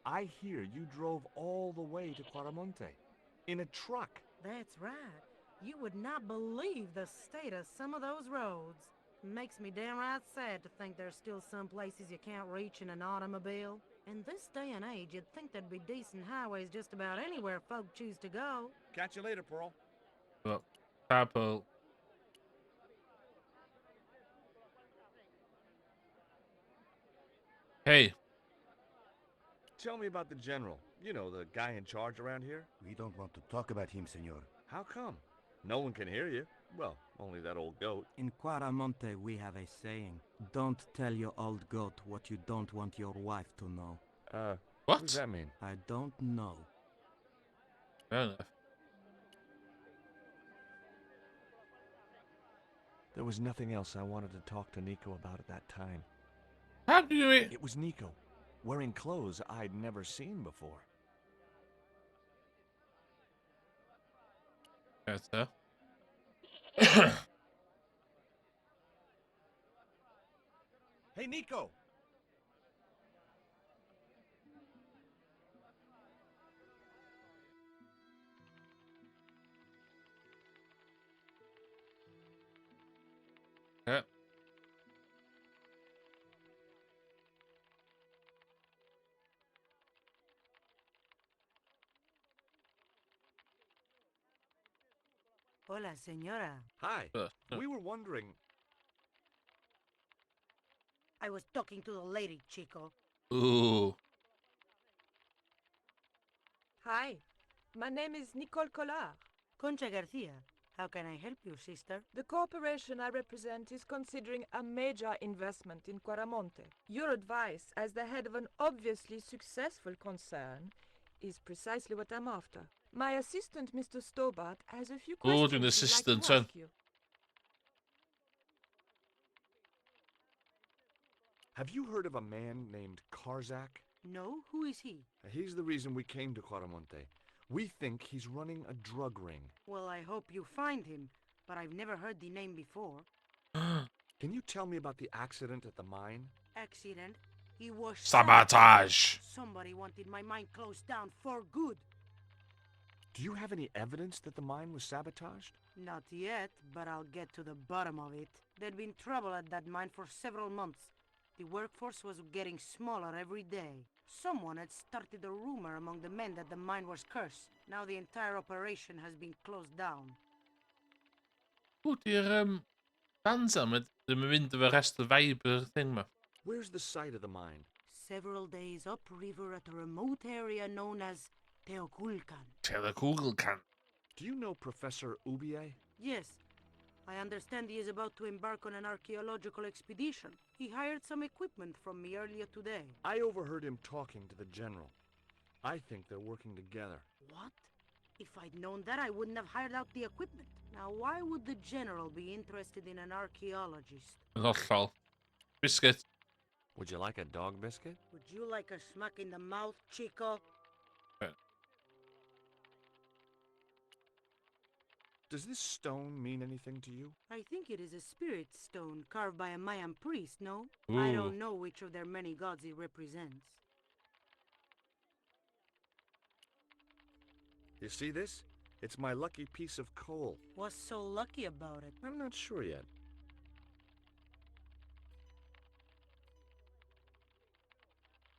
I hear you drove all the way to Quaramonte. In a truck. That's right. You would not believe the state of some of those roads. Makes me downright sad to think there's still some places you can't reach in an automobile. In this day and age, you'd think there'd be decent highways just about anywhere folk choose to go. Catch you later, Pearl. Well, bye, Pearl. Hey. Tell me about the General. You know, the guy in charge around here. We don't want to talk about him, senor. How come? No one can hear you. Well, only that old goat. In Quaramonte, we have a saying: don't tell your old goat what you don't want your wife to know. What does What? that mean? I don't know. Fair enough. There was nothing else I wanted to talk to Nico about at that time. How do you... It was Nico, wearing clothes I'd never seen before. Better. Hey, Nico! Yeah. Hola, señora. Hi. Uh, We were wondering... I was talking to the lady, Chico. Ooh. Hi, my name is Nicole Collard. Concha Garcia. How can I help you, sister? The corporation I represent is considering a major investment in Quaramonte. Your advice, as the head of an obviously successful concern, is precisely what I'm after. My assistant, Mr. Stobart, has a few Oh, questions doing he'd assistant, like to son. ask you. Have you heard of a man named Karzak? No? Who is he? He's the reason we came to Quaramonte. We think he's running a drug ring. Well, I hope you find him, but I've never heard the name before. Can you tell me about the accident at the mine? Accident? He was Sabotage. Somebody wanted my mine closed down for good. Do you have any evidence that the mine was sabotaged? Not yet, but I'll get to the bottom of it. There'd been trouble at that mine for several months. The workforce was getting smaller every day. Someone had started a rumor among the men that the mine was cursed. Now the entire operation has been closed down. Goed, hier dansen met de wind de rest of the vibe thing, man. Where's the site of the mine? Several days upriver at a remote area known as Teoculcan. Telekogelkan. Do you know Professor Ubier? Yes, I understand he is about to embark on an archaeological expedition. He hired some equipment from me earlier today. I overheard him talking to the general. I think they're working together. What? If I'd known that, I wouldn't have hired out the equipment. Now, why would the general be interested in an archaeologist? Nogal. Biscuit. Would you like a dog biscuit? Would you like a smack in the mouth, Chico? Does this stone mean anything to you? I think it is a spirit stone carved by a Mayan priest, no? Ooh. I don't know which of their many gods it represents. You see this? It's my lucky piece of coal. What's so lucky about it? I'm not sure yet.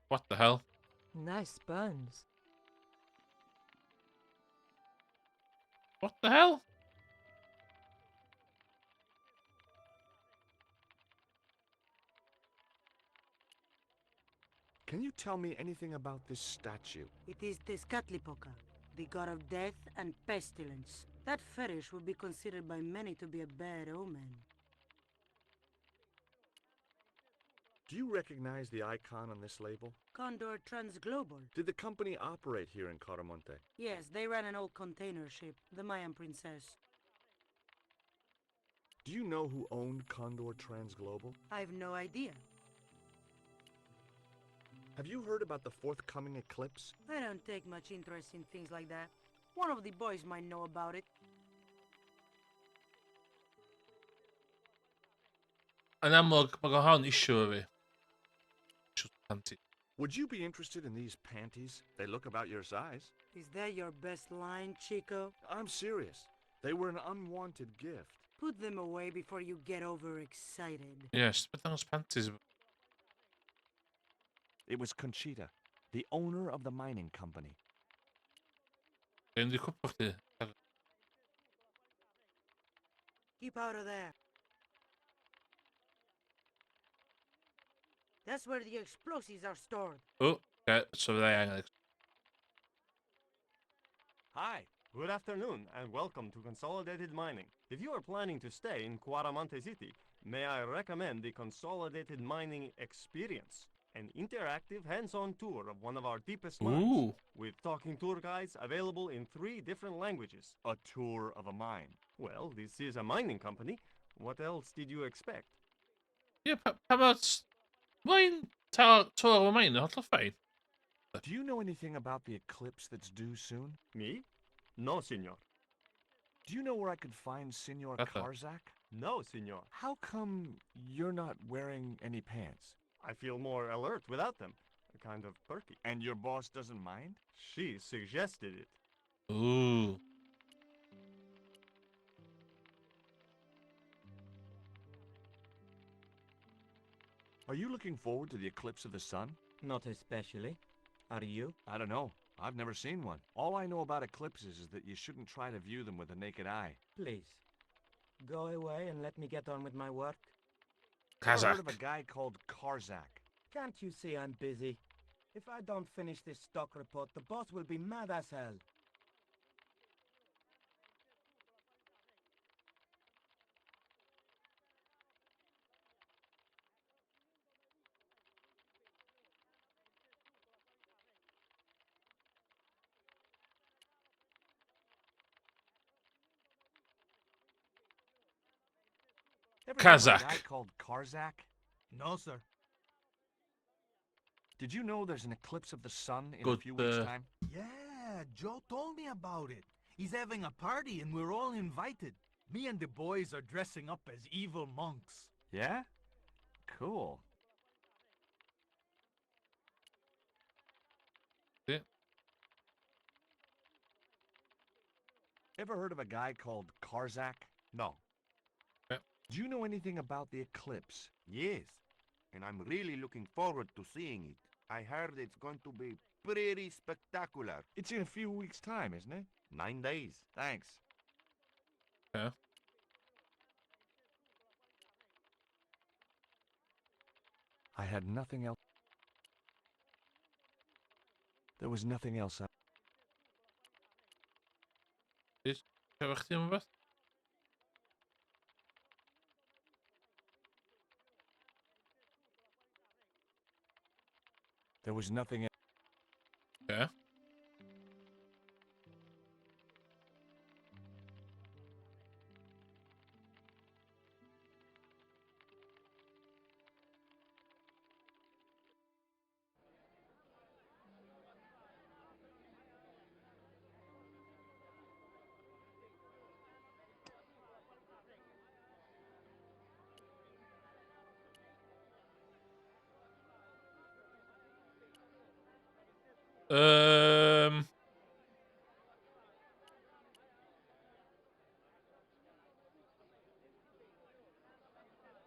What the hell? Nice buns. What the hell? Can you tell me anything about this statue? It is Tezcatlipoca, the god of death and pestilence. That fetish would be considered by many to be a bad omen. Do you recognize the icon on this label? Condor Transglobal. Did the company operate here in Caramonte? Yes, they ran an old container ship, the Mayan Princess. Do you know who owned Condor Transglobal? I've no idea. Have you heard about the forthcoming eclipse? I don't take much interest in things like that. One of the boys might know about it. En mag issue weer. Would you be interested in these panties? They look about your size. Is that your best line, Chico? I'm serious. They were an unwanted gift. Put them away before you get overexcited. Yes, but those panties. It was Conchita, the owner of the mining company. En die kop of the. Keep out of there. That's where the explosives are stored. Oh, ja, zo wij eigenlijk. Hi, Good afternoon, and welcome to Consolidated Mining. If you are planning to stay in Cuaramonte City, may I recommend the Consolidated Mining Experience, an interactive hands-on tour of one of our deepest mines, Ooh. with talking tour guides available in 3 different languages. A tour of a mine. Well, this is a mining company. What else did you expect? Ja, pa about mae'n tour o main, hollol ffain. Do you know anything about the eclipse that's due soon? Me? No, senor. Do you know where I could find Senor Gotcha. Karzak? No, senor. How come you're not wearing any pants? I feel more alert without them. Kind of perky. And your boss doesn't mind? She suggested it. Ooh. Are you looking forward to the eclipse of the sun? Not especially. Are you? I don't know. I've never seen one. All I know about eclipses is that you shouldn't try to view them with the naked eye. Please. Go away and let me get on with my work. Ever heard of Kazakh. a guy called Karzak? Can't you see I'm busy? If I don't finish this stock report, the boss will be mad as hell. Ever heard of a Kazakh. guy called Karzak? No, sir. Did you know there's an eclipse of the sun in a Good, few weeks' time? Yeah, Joe told me about it. He's having a party and we're all invited. Me and the boys are dressing up as evil monks. Yeah? Cool. Yeah. Ever heard of a guy called Karzak? No. Yeah. Do you know anything about the eclipse? Yes, and I'm really looking forward to seeing it. I heard it's going to be pretty spectacular. It's in a few weeks' time, isn't it? 9 days. Thanks. Yeah. I had nothing else. There was nothing else. Wacht even, wat? There was nothing else. Ja.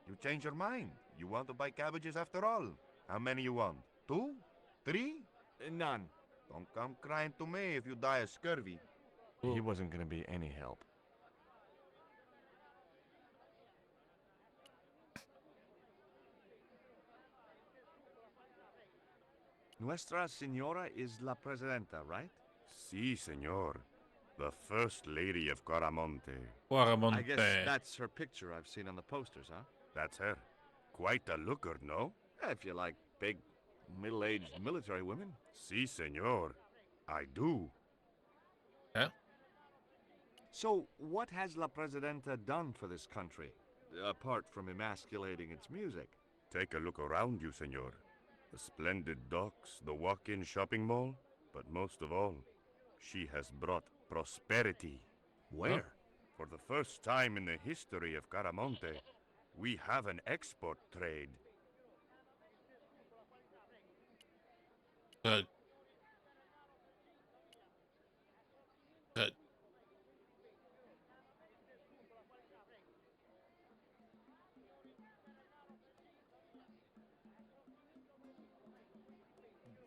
You change your mind. You want to buy cabbages after all. How many you want? 2? 3? None. Don't come crying to me if you die of scurvy. He wasn't going to be any help. Nuestra Señora is la Presidenta, right? Si, senor. The First Lady of Caramonte. I guess that's her picture I've seen on the posters, huh? That's her. Quite a looker, no? If you like big, middle-aged military women. Si, senor. I do. Yeah. So, what has La Presidenta done for this country, apart from emasculating its music? Take a look around you, senor. The splendid docks, the walk-in shopping mall, but most of all, she has brought prosperity. Where? For the first time in the history of Caramonte, we have an export trade. Good. Good.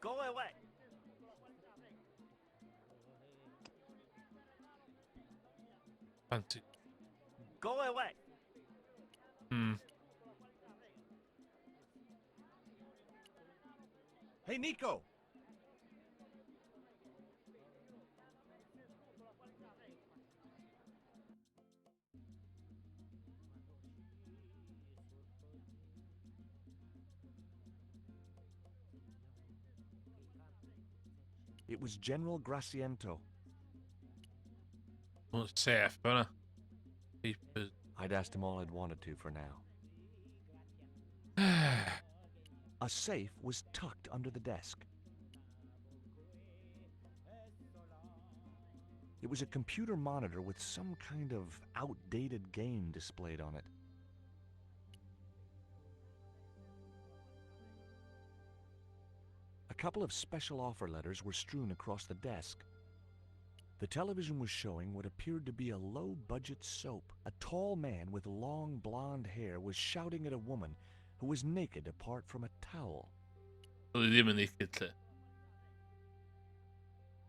Go away. Fancy. Go away. Hey, Nico! It was General Graciento. Well, it's safe, but Keepers. I'd asked him all I'd wanted to for now. A safe was tucked under the desk. It was a computer monitor with some kind of outdated game displayed on it. A couple of special offer letters were strewn across the desk. The television was showing what appeared to be a low-budget soap. A tall man with long blonde hair was shouting at a woman who was naked apart from a towel. Det är men riktigt.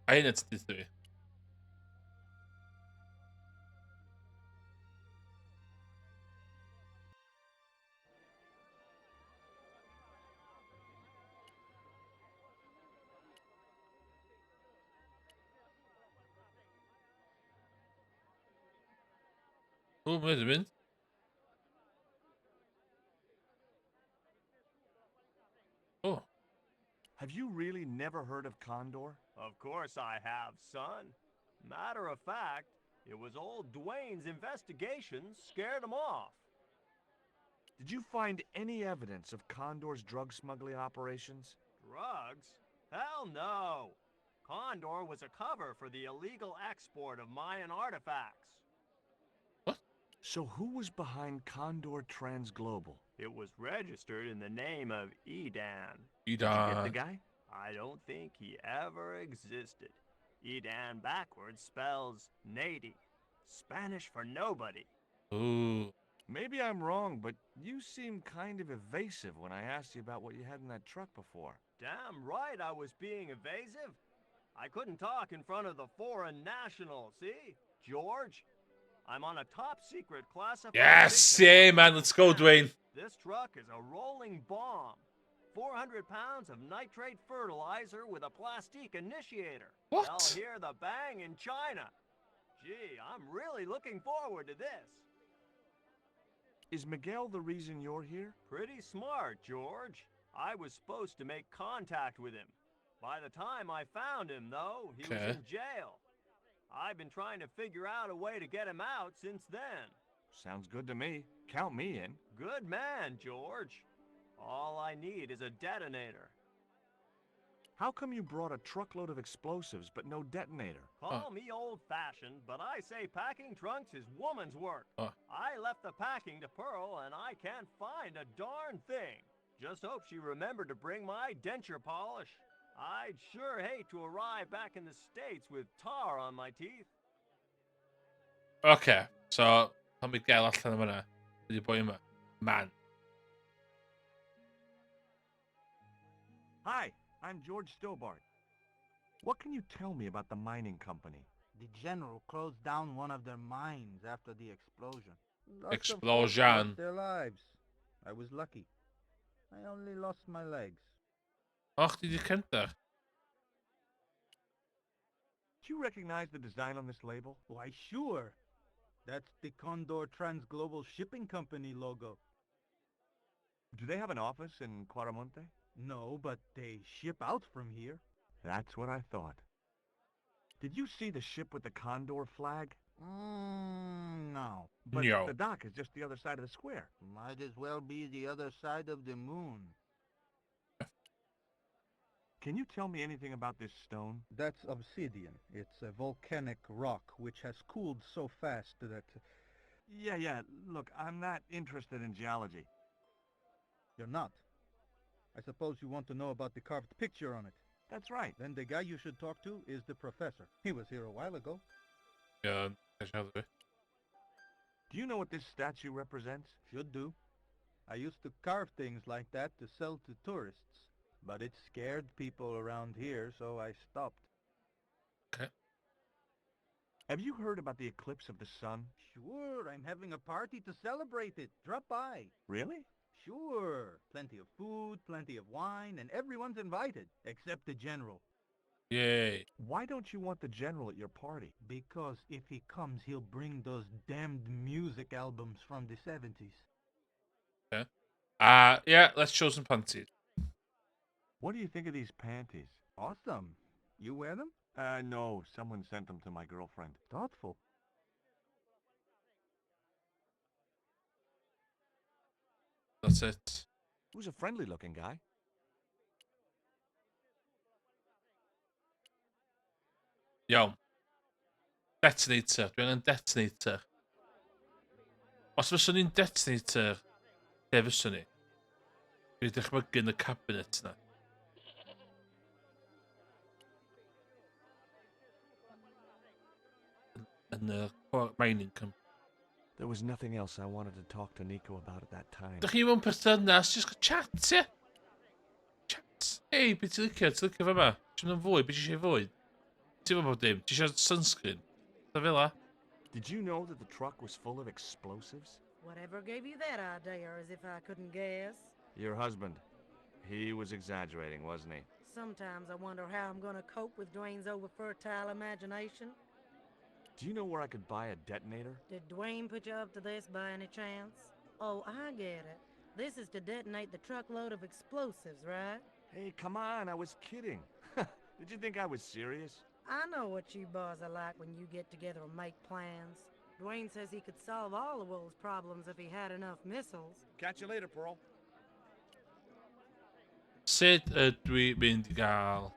Aynen titriyor. Oh, wait a minute. Oh. Have you really never heard of Condor? Of course I have, son. Matter of fact, it was old Dwayne's investigations scared him off. Did you find any evidence of Condor's drug smuggling operations? Drugs? Hell no! Condor was a cover for the illegal export of Mayan artifacts. So who was behind Condor Transglobal? It was registered in the name of Edan. Did you get the guy? I don't think he ever existed. Edan backwards spells Nady, Spanish for nobody. Ooh. Maybe I'm wrong, but you seemed kind of evasive when I asked you about what you had in that truck before. Damn right I was being evasive. I couldn't talk in front of the foreign nationals, see? George, I'm on a top secret classified... Yes, yeah, man, let's go, Dwayne. This truck is a rolling bomb. 400 pounds of nitrate fertilizer with a plastique initiator. What? They'll hear the bang in China. Gee, I'm really looking forward to this. Is Miguel the reason you're here? Pretty smart, George. I was supposed to make contact with him. By the time I found him, though, he was in jail. I've been trying to figure out a way to get him out since then. Sounds good to me. Count me in. Good man, George. All I need is a detonator. How come you brought a truckload of explosives but no detonator? Call me old-fashioned, but I say packing trunks is woman's work. I left the packing to Pearl, and I can't find a darn thing. Just hope she remembered to bring my denture polish. I'd sure hate to arrive back in the States with tar on my teeth. Okay, so pan Miguel allan yn fyna. Ydi boi yma. Man. Hi, I'm George Stobart. What can you tell me about the mining company? The general closed down one of their mines after the explosion. Explosion. Lots of folks lost their lives. I was lucky. I only lost my legs. Ach, die kent daar. Do you recognize the design on this label? Why, sure. That's the Condor Transglobal Shipping Company logo. Do they have an office in Quaramonte? No, but they ship out from here. That's what I thought. Did you see the ship with the Condor flag? No. But No. the dock is just the other side of the square. Might as well be the other side of the moon. Can you tell me anything about this stone? That's obsidian. It's a volcanic rock which has cooled so fast that... Yeah. Look, I'm not interested in geology. You're not? I suppose you want to know about the carved picture on it. That's right. Then the guy you should talk to is the professor. He was here a while ago. Ja, kanske hade vi. Do you know what this statue represents? Should do. I used to carve things like that to sell to tourists. But it scared people around here, so I stopped. Okay. Have you heard about the eclipse of the sun? Sure, I'm having a party to celebrate it. Drop by. Really? Sure. Plenty of food, plenty of wine, and everyone's invited, except the general. Yay. Why don't you want the general at your party? Because if he comes, he'll bring those damned music albums from the 70s. Okay. Yeah, let's show some panties. What do you think of these panties? Awesome. You wear them? No. Someone sent them to my girlfriend. Thoughtful. That's it. He was a friendly-looking guy. Iawn. Detonator. Dwi angen detonator. Os fyswn ni'n detonator, lle fyswn ni? Dwi'n dychmygu yn y cabinet na. Yn y mining company. There was nothing else I wanted to talk to Nico about at that time. Dych chi mewn perthynas, just go chat, ie? Chat. Hei, beth ti'n licio? Ti'n licio fe yma? Ti'n yn fwy? Beth ti'n eisiau fwy? Ti'n fwy bod dim? Ti'n eisiau sunscreen? Da fel la? Did you know that the truck was full of explosives? Whatever gave you that idea, as if I couldn't guess? Your husband. He was exaggerating, wasn't he? Sometimes I wonder how I'm gonna cope with Dwayne's over-fertile imagination. Do you know where I could buy a detonator? Did Dwayne put you up to this by any chance? Oh, I get it. This is to detonate the truckload of explosives, right? Hey, come on, I was kidding. Did you think I was serious? I know what you boys are like when you get together and make plans. Dwayne says he could solve all the world's problems if he had enough missiles. Catch you later, Pearl. Sut ydw i mynd i gael...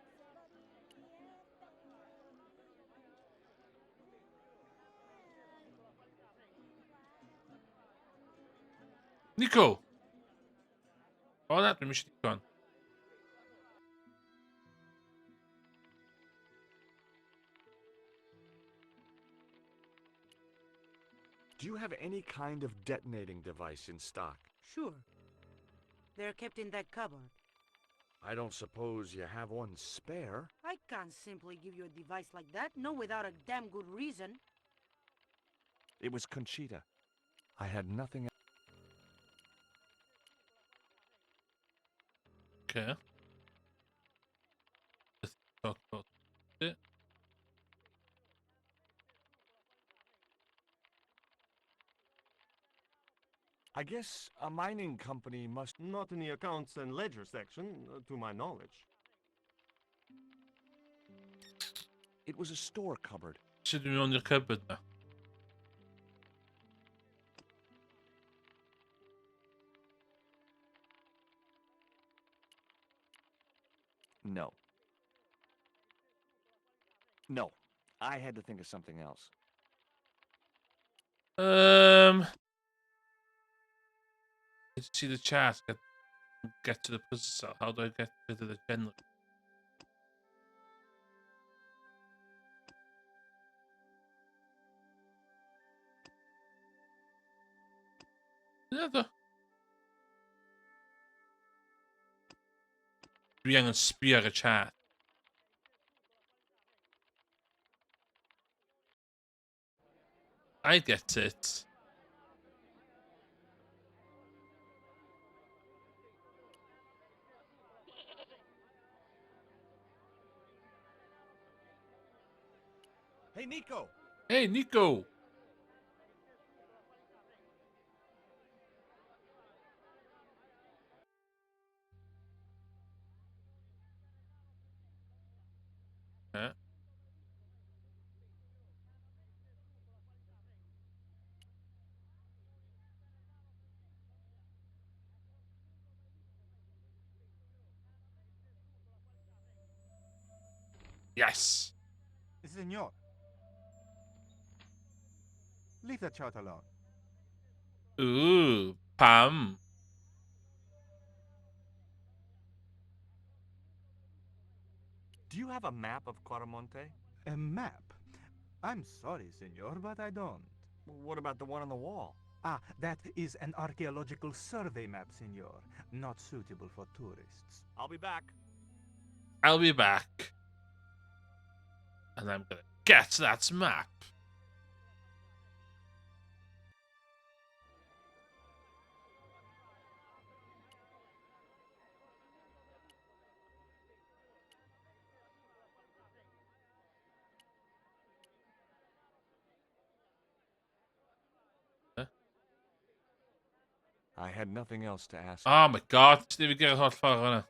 Nico! O na, dwi'n mysio Nico. Do you have any kind of detonating device in stock? Sure. They're kept in that cupboard. I don't suppose you have one spare? I can't simply give you a device like that, no without a damn good reason. It was Conchita. I had nothing. Okay. Let's talk about it. I guess a mining company must... Not in the accounts and ledger section, to my knowledge. It was a store cupboard. Should be on your cupboard now. No. No. I had to think of something else. Did you see the chat? Get to the puzzle cell. How do I get rid of the general? Yeah, dwi angen sbio ar y chat. I get it. Hey, Nico! Hey, Nico! Huh? Yes! Senor. Leave the child alone. Ooh, Pam. Do you have a map of Quaramonte? A map? I'm sorry, senor, but I don't. What about the one on the wall? Ah, that is an archaeological survey map, senor. Not suitable for tourists. I'll be back. I'll be back. And I'm gonna get that map. I had nothing else to ask. Oh my god, did we get a hot fire on it?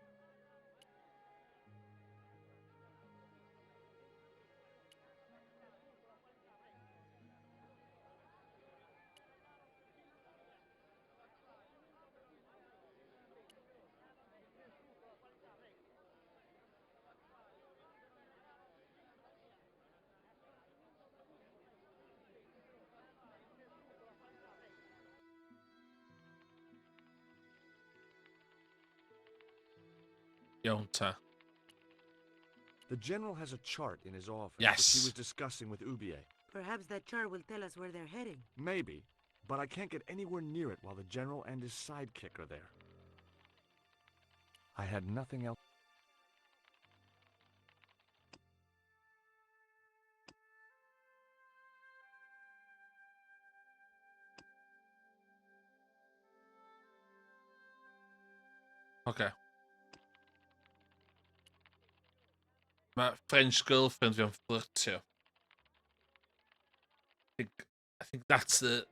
Yonta. The general has a chart in his office, which Yes. he was discussing with Ubier. Perhaps that chart will tell us where they're heading. Maybe, but I can't get anywhere near it while the general and his sidekick are there. I had nothing else. Okej. My French girlfriend vi har flirt till. I think that's it.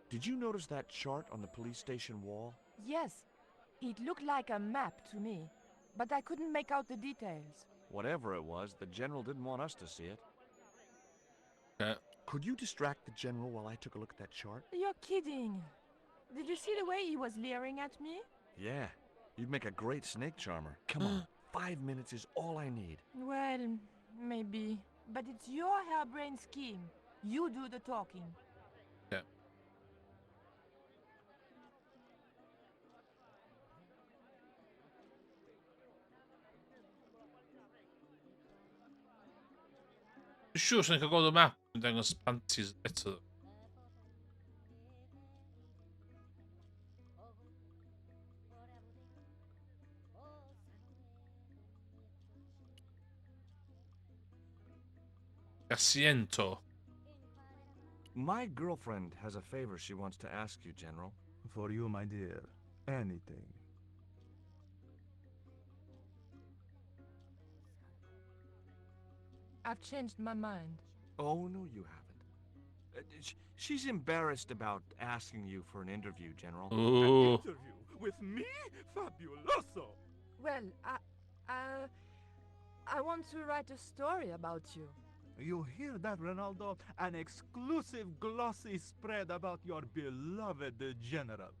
Did you notice that chart on the police station wall? Yes, it looked like a map to me, but I couldn't make out the details. Whatever it was, the general didn't want us to see it. Okay. Could you distract the general while I took a look at that chart? You're kidding. Did you see the way he was leering at me? Yeah, you'd make a great snake charmer. Come on, 5 minutes is all I need. Well, maybe. But it's your harebrained scheme. You do the talking. Okay. Siŵr sy'n cael gweld y map yn dangos panties eto. Asiento. My girlfriend has a favor she wants to ask you, General. For you, my dear. Anything. I've changed my mind. Oh, no, you haven't. She's embarrassed about asking you for an interview, General. Ooh. Interview with me? Fabuloso! Well, I want to write a story about you. You hear that, Ronaldo? An exclusive glossy spread about your beloved general.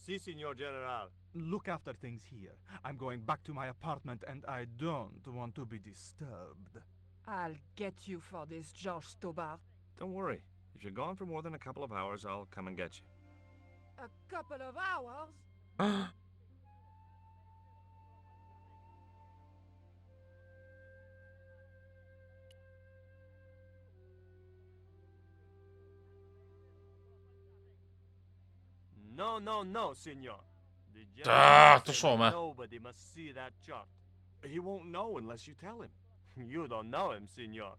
Si, Signor General. Look after things here. I'm going back to my apartment and I don't want to be disturbed. I'll get you for this, George Stobart. Don't worry. If you're gone for more than a couple of hours, I'll come and get you. A couple of hours? No, no, no, Signor. The Ah, general to said soma. nobody must see that chart. He won't know unless you tell him. You don't know him, Signor.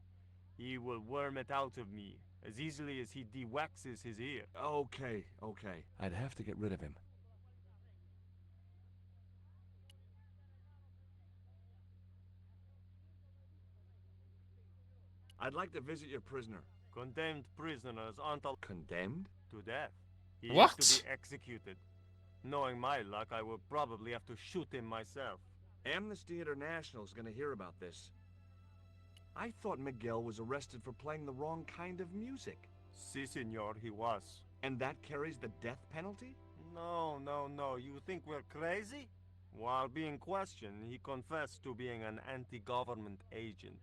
He will worm it out of me as easily as he de-waxes his ear. Okay. I'd have to get rid of him. I'd like to visit your prisoner. Condemned prisoners aren't allowed Condemned? to death. He What? is to be executed. Knowing my luck, I will probably have to shoot him myself. Amnesty International is going to hear about this. I thought Miguel was arrested for playing the wrong kind of music. Si, Signor, he was. And that carries the death penalty? No, no, no. You think we're crazy? While being questioned, he confessed to being an anti-government agent.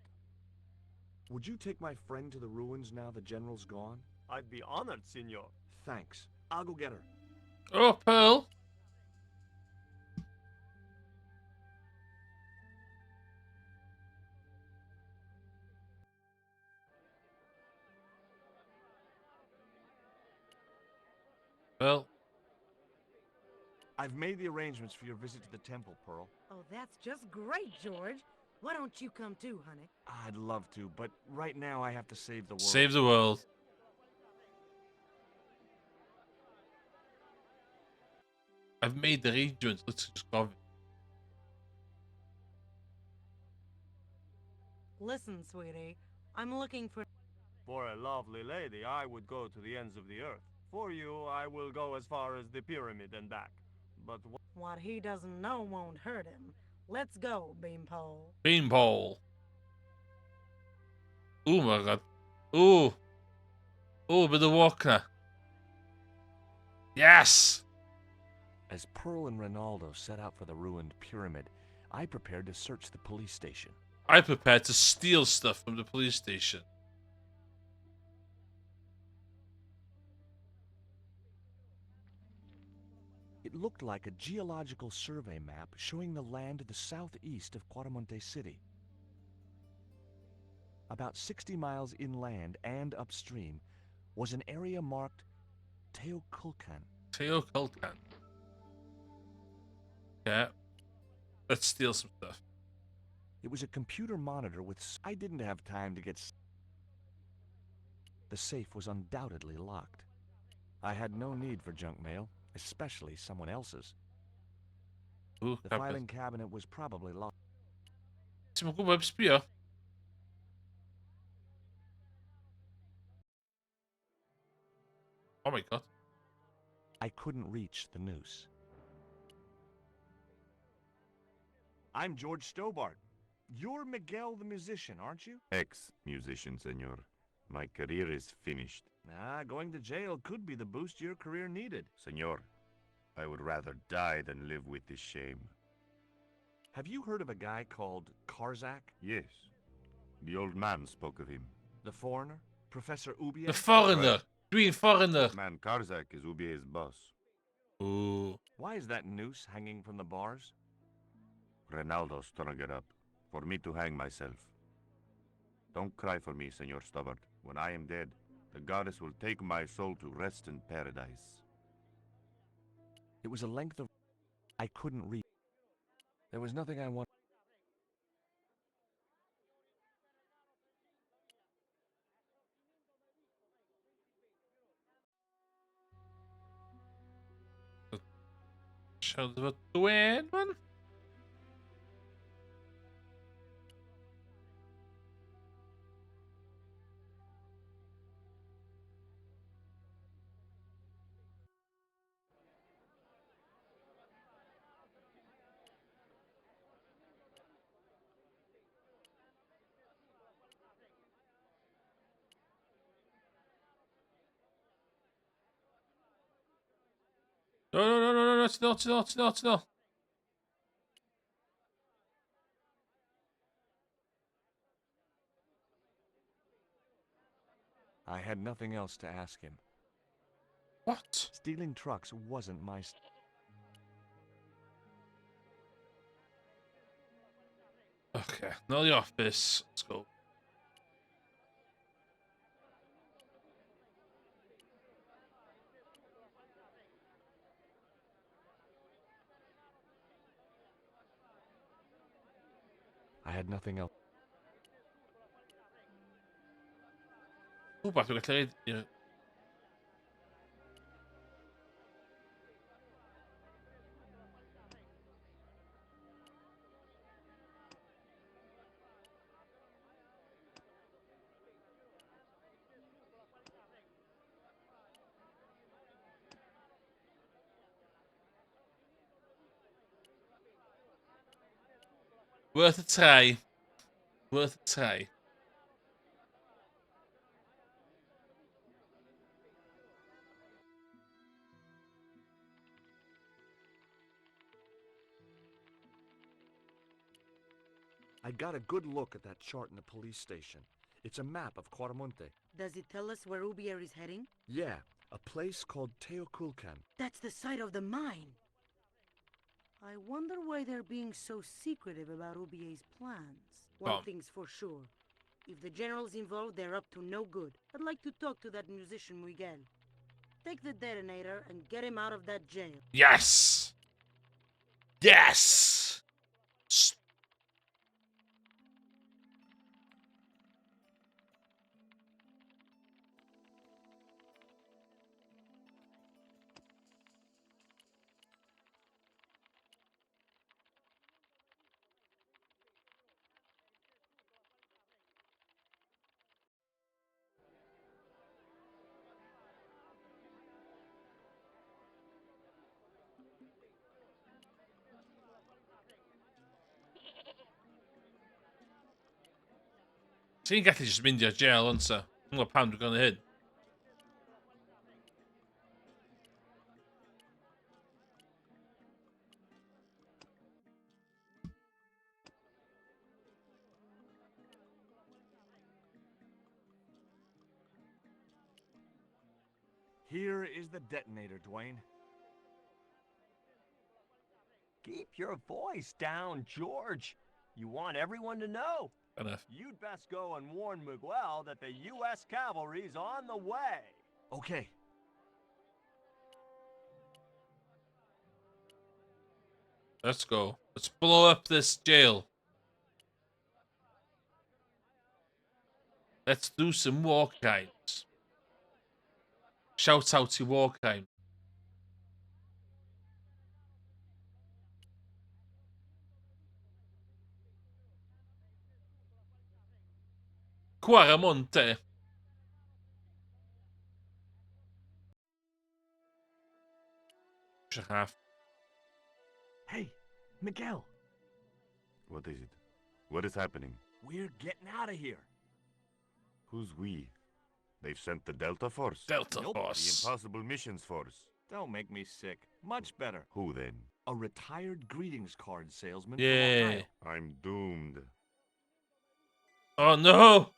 Would you take my friend to the ruins now the general's gone? I'd be honored, Signor. Thanks. I'll go get her. Oh, Pearl. Well, I've made the arrangements for your visit to the temple, Pearl. Oh, that's just great, George. Why don't you come too, honey? I'd love to, but right now I have to save the world. save the world. I've made the arrangements. Let's just go. Listen, sweetie, I'm looking for... For a lovely lady, I would go to the ends of the earth. For you, I will go as far as the pyramid and back. But What he doesn't know won't hurt him. Let's go, Beanpole. Beanpole. Oh my god. Oh. Oh, a bit of walk now. Yes. As Pearl and Ronaldo set out for the ruined pyramid, I prepared to search the police station. I prepared to steal stuff from the police station. It looked like a geological survey map showing the land to the southeast of Quaramonte City. About 60 miles inland and upstream was an area marked Teoculcan. Teoculcan. Yeah. Let's steal some stuff. It was a computer monitor with... I didn't have time to get... The safe was undoubtedly locked. I had no need for junk mail, especially someone else's. Ooh, The filing cabinet was probably locked. Siamo con web spia. Oh my god. I couldn't reach the noose. I'm George Stobart. You're Miguel the musician, aren't you? Ex-musician, senor. My career is finished. Going to jail could be the boost your career needed. Senor, I would rather die than live with this shame. Have you heard of a guy called Karzak? Yes. The old man spoke of him. The foreigner? Professor Ubier? The foreigner. Green foreigner. Man, Karzak is Ubier's boss. Ooh. Why is that noose hanging from the bars? Ronaldo strung it up for me to hang myself. Don't cry for me, Senor Stobart. When I am dead, the goddess will take my soul to rest in paradise. It was a length of... I couldn't reach. There was nothing I wanted. Siarad efo Dwayne, man. No, it's not. I had nothing else to ask him. What? Stealing trucks wasn't my... Okay, now the office. Let's go. I had nothing else. Rhywbeth dwi'n gallu neud. Worth a try. Worth a try. I got a good look at that chart in the police station. It's a map of Quaramonte. Does it tell us where Ubier is heading? Yeah, a place called Teoculcan. That's the site of the mine. I wonder why they're being so secretive about Ubier's plans. One thing's for sure. If the general's involved, they're up to no good. I'd like to talk to that musician Miguel. Take the detonator and get him out of that jail. Yes! Yes! Ti'n gallu just mynd i'r jail, ond sa? Yn gwybod pam dwi'n gwneud hyn. Here is the detonator, Dwayne. Keep your voice down, George. You want everyone to know. Enough. You'd best go and warn Miguel that the U.S. cavalry's on the way. Okay. Let's go. Let's blow up this jail. Let's do some war crimes. Shout out to war crime. Quaramonte. Half. Hey, Miguel. What is it? What is happening? We're getting out of here. Who's we? They've sent the Delta Force? Delta Nope. The Force. Impossible Missions Force? Don't make me sick. Much better. Who then? A retired greetings card salesman Yeah. from Ohio. I'm doomed. Oh no!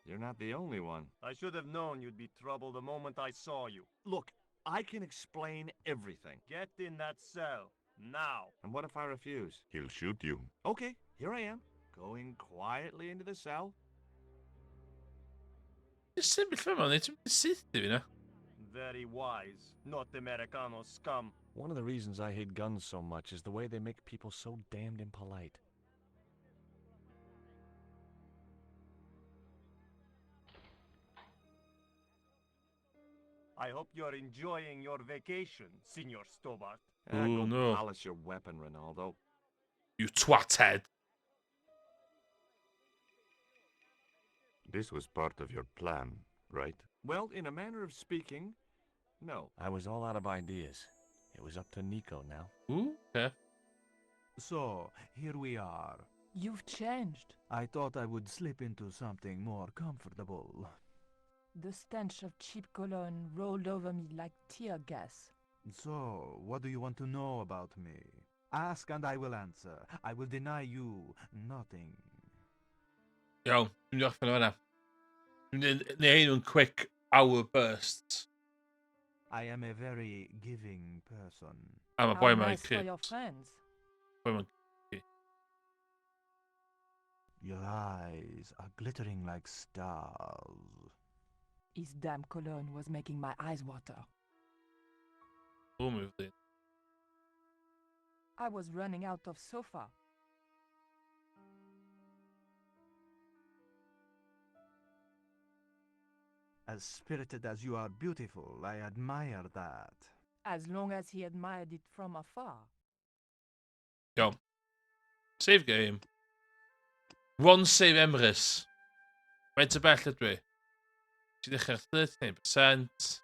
You're not the only one. I should have known you'd be trouble the moment I saw you. Look, I can explain everything. Get in that cell, now. And what if I refuse? He'll shoot you. Okay, here I am, going quietly into the cell. Just simply from on it. You know. Very wise, not Americano scum. One of the reasons I hate guns so much is the way they make people so damned impolite. I hope you're enjoying your vacation, Senor Stobart. Oh, Go no. polish your weapon, Ronaldo. You twat head. This was part of your plan, right? Well, in a manner of speaking, no. I was all out of ideas. It was up to Nico now. Ooh, okay. So, here we are. You've changed. I thought I would slip into something more comfortable. The stench of cheap cologne rolled over me like tear gas. So, what do you want to know about me? Ask and I will answer. I will deny you nothing. Yo, doe nog van henne. Nee, een quick hour burst. I am a very giving person. I'm a How boy, my nice for kid. your friends. Boy, my Your eyes are glittering like stars. His damn cologne was making my eyes water. We'll move in. I was running out of sofa. As spirited as you are beautiful, I admire that. As long as he admired it from afar. Yo. Save game. One save Emrys. Faint y bell ydw i? Ti ddechrau 39%.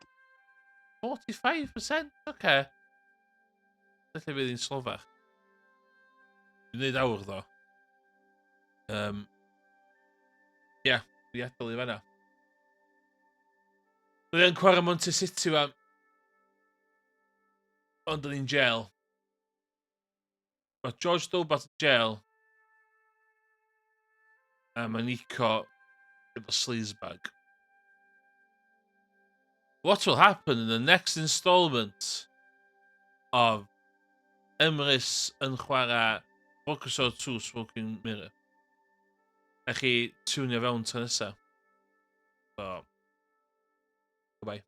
45%? Okay. Felly fydd hi'n slofach. Dwi'n neud awr ddo. Yeah, fi adael i fanna. Dwi'n Quaramante City wan. Ond yn ni'n jail. Mae George Dobat yn jail. A mae Nico gyda sleazebag. What will happen in the next installment of Emrys yn chwarae Focus o 2 Smoking Mirror? A chi tunio fewn tan nesa. So, goodbye.